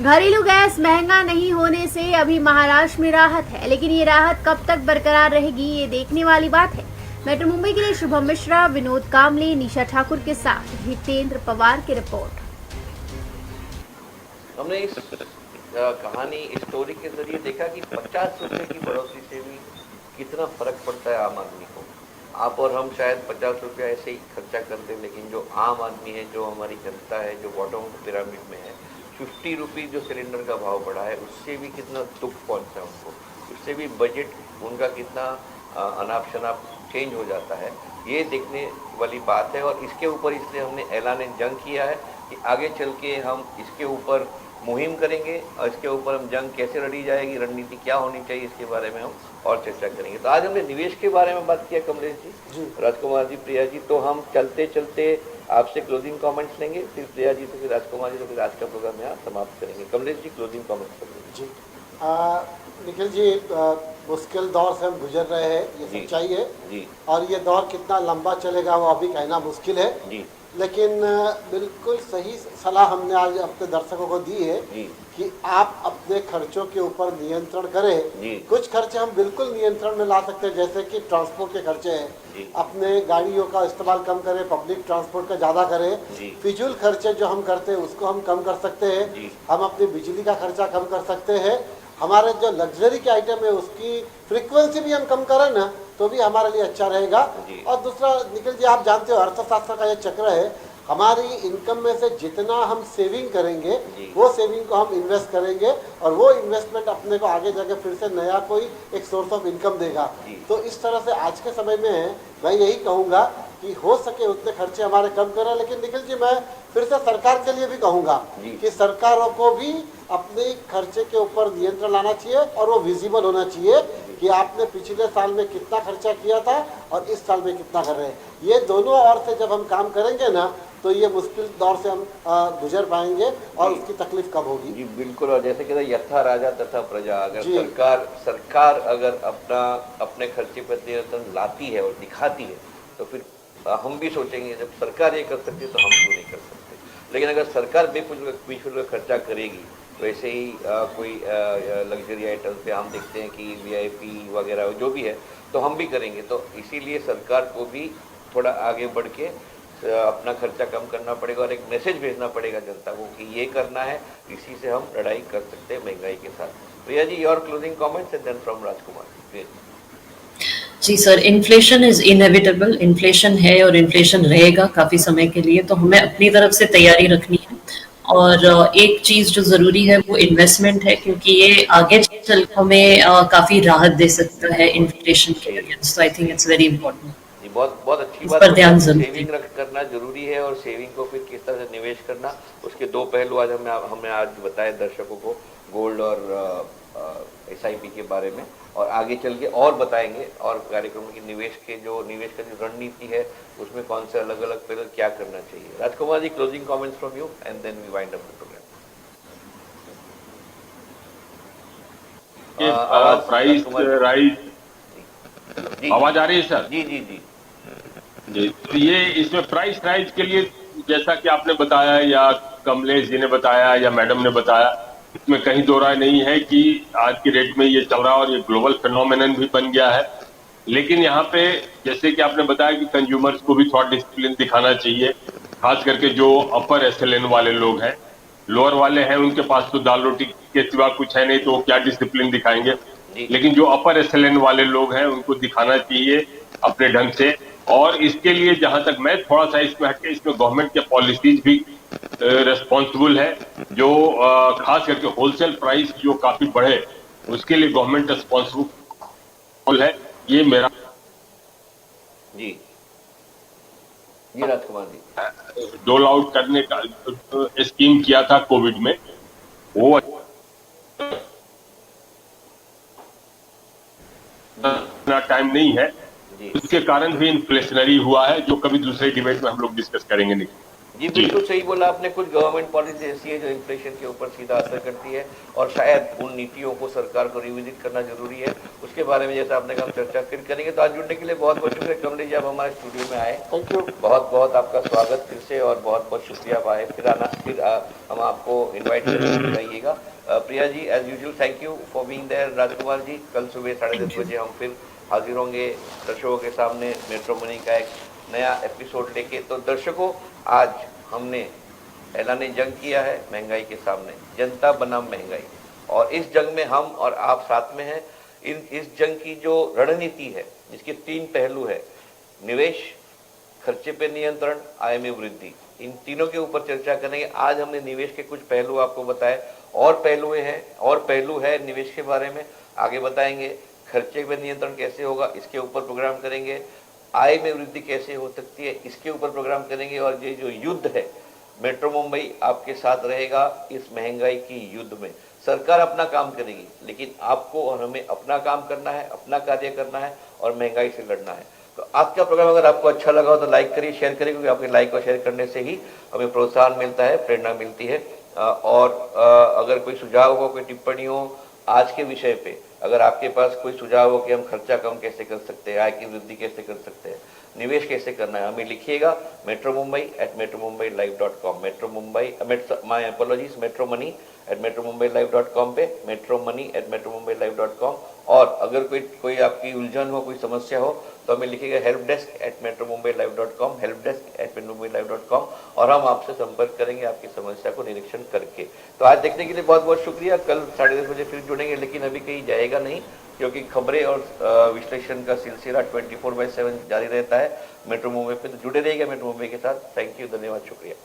घरेलू गैस महंगा नहीं होने से अभी महाराष्ट्र में राहत है, लेकिन ये राहत कब तक बरकरार रहेगी ये देखने वाली बात है। मेट्रो मुंबई के लिए शुभम मिश्रा, विनोद कामले, निशा ठाकुर के साथ हितेंद्र पवार की रिपोर्ट। हमने इस कहानी इस स्टोरी के जरिए देखा कि 50 रुपए की बढ़ोतरी से भी कितना फर्क पड़ता है आम आदमी को। आप और हम शायद 50 रुपया ऐसे ही खर्चा करते हैं, लेकिन जो आम आदमी है, जो हमारी जनता है, जो बॉटम ऑफ पिरामिड में है, 50 रुपीज़ जो सिलेंडर का भाव बढ़ा है उससे भी कितना दुख पहुंचा उनको, उससे भी बजट उनका कितना अनाप शनाप चेंज हो जाता है, ये देखने वाली बात है। और इसके ऊपर इसलिए हमने ऐलान जंग किया है कि आगे चल के हम इसके ऊपर मुहिम करेंगे और इसके ऊपर हम जंग कैसे लड़ी जाएगी, रणनीति क्या होनी चाहिए, इसके बारे में हम और चर्चा करेंगे। तो आज हमने निवेश के बारे में बात किया कमलेश जी, राजकुमार जी, प्रिया जी। तो हम चलते चलते आपसे क्लोजिंग कमेंट्स लेंगे, फिर प्रिया जी से, फिर राजकुमार जी, तो फिर आज का प्रोग्राम यहाँ समाप्त करेंगे। कमलेश जी, क्लोजिंग कमेंट्स करेंगे। जी निखिल जी, मुश्किल दौर से हम गुजर रहे हैं, ये सच्चाई है जी। और ये दौर कितना लंबा चलेगा वो अभी कहना मुश्किल है जी। लेकिन बिल्कुल सही सलाह हमने आज अपने दर्शकों को दी है कि आप अपने खर्चों के ऊपर नियंत्रण करें। कुछ खर्चे हम बिल्कुल नियंत्रण में ला सकते हैं, जैसे कि ट्रांसपोर्ट के खर्चे हैं, अपने गाड़ियों का इस्तेमाल कम करें, पब्लिक ट्रांसपोर्ट का ज़्यादा करें। फिजूल खर्चे जो हम करते हैं उसको हम कम कर सकते हैं। हम अपनी बिजली का खर्चा कम कर सकते हैं। हमारे जो लग्जरी के आइटम है उसकी फ्रीक्वेंसी भी हम कम करें ना तो भी हमारे लिए अच्छा रहेगा। और दूसरा निखिल जी, आप जानते हो अर्थशास्त्र का ये चक्र है, हमारी इनकम में से जितना हम सेविंग करेंगे वो सेविंग को हम इन्वेस्ट करेंगे और वो इन्वेस्टमेंट अपने को आगे जाके फिर से नया कोई एक सोर्स ऑफ इनकम देगा। तो इस तरह से आज के समय में मैं यही कहूँगा कि हो सके उतने खर्चे हमारे कम करें। लेकिन निखिल जी, मैं फिर से सरकार के लिए भी कहूँगा कि सरकारों को भी अपने खर्चे के ऊपर नियंत्रण लाना चाहिए और वो विजिबल होना चाहिए कि आपने पिछले साल में कितना खर्चा किया था और इस साल में कितना कर रहे हैं। ये दोनों ओर से जब हम काम करेंगे ना तो ये मुश्किल दौर से हम गुजर पाएंगे और उसकी तकलीफ कम होगी। जी बिल्कुल। और जैसे कहते हैं यथा राजा तथा प्रजा, अगर सरकार अगर अपने खर्चे पर नियंत्रण लाती है और दिखाती है तो फिर हम भी सोचेंगे जब सरकार ये कर सकती है तो हम क्यों नहीं कर सकते। लेकिन अगर सरकार बेफिजूल खर्चा करेगी, वैसे ही कोई लग्जरी आइटम पे हम देखते हैं कि VIP वगैरह जो भी है तो हम भी करेंगे। तो इसीलिए सरकार को भी थोड़ा आगे बढ़ के अपना खर्चा कम करना पड़ेगा और एक मैसेज भेजना पड़ेगा जनता को कि ये करना है, इसी से हम लड़ाई कर सकते हैं महंगाई के साथ। Priya ji, your closing comments and then from Rajkumar. जी sir, inflation is inevitable, inflation है और इन्फ्लेशन रहेगा काफ़ी समय के लिए, तो हमें अपनी तरफ से तैयारी रखनी है और एक चीज जो जरूरी है वो इन्वेस्टमेंट है, क्योंकि ये आगे चल हमें काफी राहत दे सकता है इन्फ्लेशन के अगेंस्ट। तो I think it's very important. बहुत बहुत अच्छी इस बात पर है। ध्यान जरूर सेविंग करना जरूरी है और सेविंग को फिर किस तरह से निवेश करना, उसके दो पहलू आज हमने आज बताए दर्शकों को, गोल्ड और SIP के बारे में, और आगे चल के और बताएंगे और कार्यक्रम की निवेश का जो रणनीति है उसमें कौन से अलग अलग पहलू क्या करना चाहिए। Rajkumar ji, closing comments from you and then we wind up the program. Price rise, आवाज आ रही है सर? जी जी जी जी। तो ये इसमें प्राइस राइज के लिए जैसा कि आपने बताया या कमलेश जी ने बताया या मैडम ने बताया, इसमें कहीं दो राय नहीं है कि आज की डेट में ये चल रहा है और ये ग्लोबल फिनोमेनन भी बन गया है। लेकिन यहाँ पे जैसे कि आपने बताया कि कंज्यूमर्स को भी थोड़ा डिसिप्लिन दिखाना चाहिए, खास करके जो अपर SLN वाले लोग हैं। लोअर वाले हैं उनके पास तो दाल रोटी के सिवा कुछ है नहीं, तो वो क्या डिसिप्लिन दिखाएंगे। लेकिन जो अपर SLN वाले लोग हैं उनको दिखाना चाहिए अपने ढंग से। और इसके लिए जहां तक मैं थोड़ा सा इसमें हटके, इसमें गवर्नमेंट के पॉलिसीज भी रेस्पॉन्सिबल है। जो खास करके होलसेल प्राइस जो काफी बढ़े उसके लिए गवर्नमेंट रेस्पॉन्सिबल है। ये मेरा जी राजकुमार जी, डोल आउट करने का स्कीम किया था कोविड में, वो टाइम नहीं है, उसके कारण भी इन्फ्लेशनरी हुआ है, जो कभी दूसरे डिबेट में हम लोग डिस्कस करेंगे। नहीं जी बिल्कुल सही बोला आपने। कुछ गवर्नमेंट पॉलिसी ऐसी है जो इन्फ्लेशन के ऊपर सीधा असर करती है और शायद उन नीतियों को सरकार को रिविजिट करना जरूरी है। उसके बारे में जैसे आपने कहा चर्चा फिर करेंगे। तो आज जुड़ने के लिए बहुत बहुत शुक्रिया कमलेश जी, आप हमारे स्टूडियो में आए। थैंक यू, बहुत बहुत आपका स्वागत फिर से, और बहुत बहुत शुक्रिया आप आए। फिर हम आपको इन्वाइट करेंगे। Priya ji, as usual thank you for being there. Rajkumar ji, कल सुबह 10:30 बजे हम फिर हाजिर होंगे दर्शकों के सामने मेट्रो मनी का एक नया एपिसोड लेके। तो दर्शकों, आज हमने ऐलाने जंग किया है महंगाई के सामने, जनता बनाम महंगाई, और इस जंग में हम और आप साथ में हैं। इस जंग की जो रणनीति है जिसके 3 पहलू है, निवेश, खर्चे पे नियंत्रण, आय में वृद्धि, इन तीनों के ऊपर चर्चा करेंगे। आज हमने निवेश के कुछ पहलू आपको बताए, और पहलू है निवेश के बारे में आगे बताएंगे। खर्चे पे नियंत्रण कैसे होगा इसके ऊपर प्रोग्राम करेंगे। आय में वृद्धि कैसे हो सकती है इसके ऊपर प्रोग्राम करेंगे। और ये जो युद्ध है, मेट्रो मुंबई आपके साथ रहेगा इस महंगाई की युद्ध में। सरकार अपना काम करेगी, लेकिन आपको और हमें अपना काम करना है, अपना कार्य करना है और महंगाई से लड़ना है। तो आज का प्रोग्राम अगर आपको अच्छा लगा हो तो लाइक करिए, शेयर करिए, क्योंकि आपके लाइक और शेयर करने से ही हमें प्रोत्साहन मिलता है, प्रेरणा मिलती है। और अगर कोई सुझाव हो, कोई टिप्पणी हो आज के विषय पे, अगर आपके पास कोई सुझाव हो कि हम खर्चा कम कैसे कर सकते हैं, आय की वृद्धि कैसे कर सकते हैं, निवेश कैसे करना है, हमें लिखिएगा metromumbai@metromumbailive.com, metromumbai@metromumbailive.com पे, metrommoney@metromumbailive.com। और अगर कोई आपकी उलझन हो, कोई समस्या हो तो हमें लिखिएगा helpdesk@metromumbailive.com, helpdesk@metromumbailive.com, और हम आपसे संपर्क करेंगे आपकी समस्या को निरीक्षण करके। तो आज देखने के लिए बहुत बहुत शुक्रिया। कल 10:30 बजे फिर जुड़ेंगे, लेकिन अभी कहीं जाएगा नहीं, क्योंकि खबरें और विश्लेषण का सिलसिला 24/7 जारी रहता है मेट्रो मुंबई पे। तो जुड़े रहिएगा मेट्रो मुंबई के साथ। थैंक यू, धन्यवाद, शुक्रिया।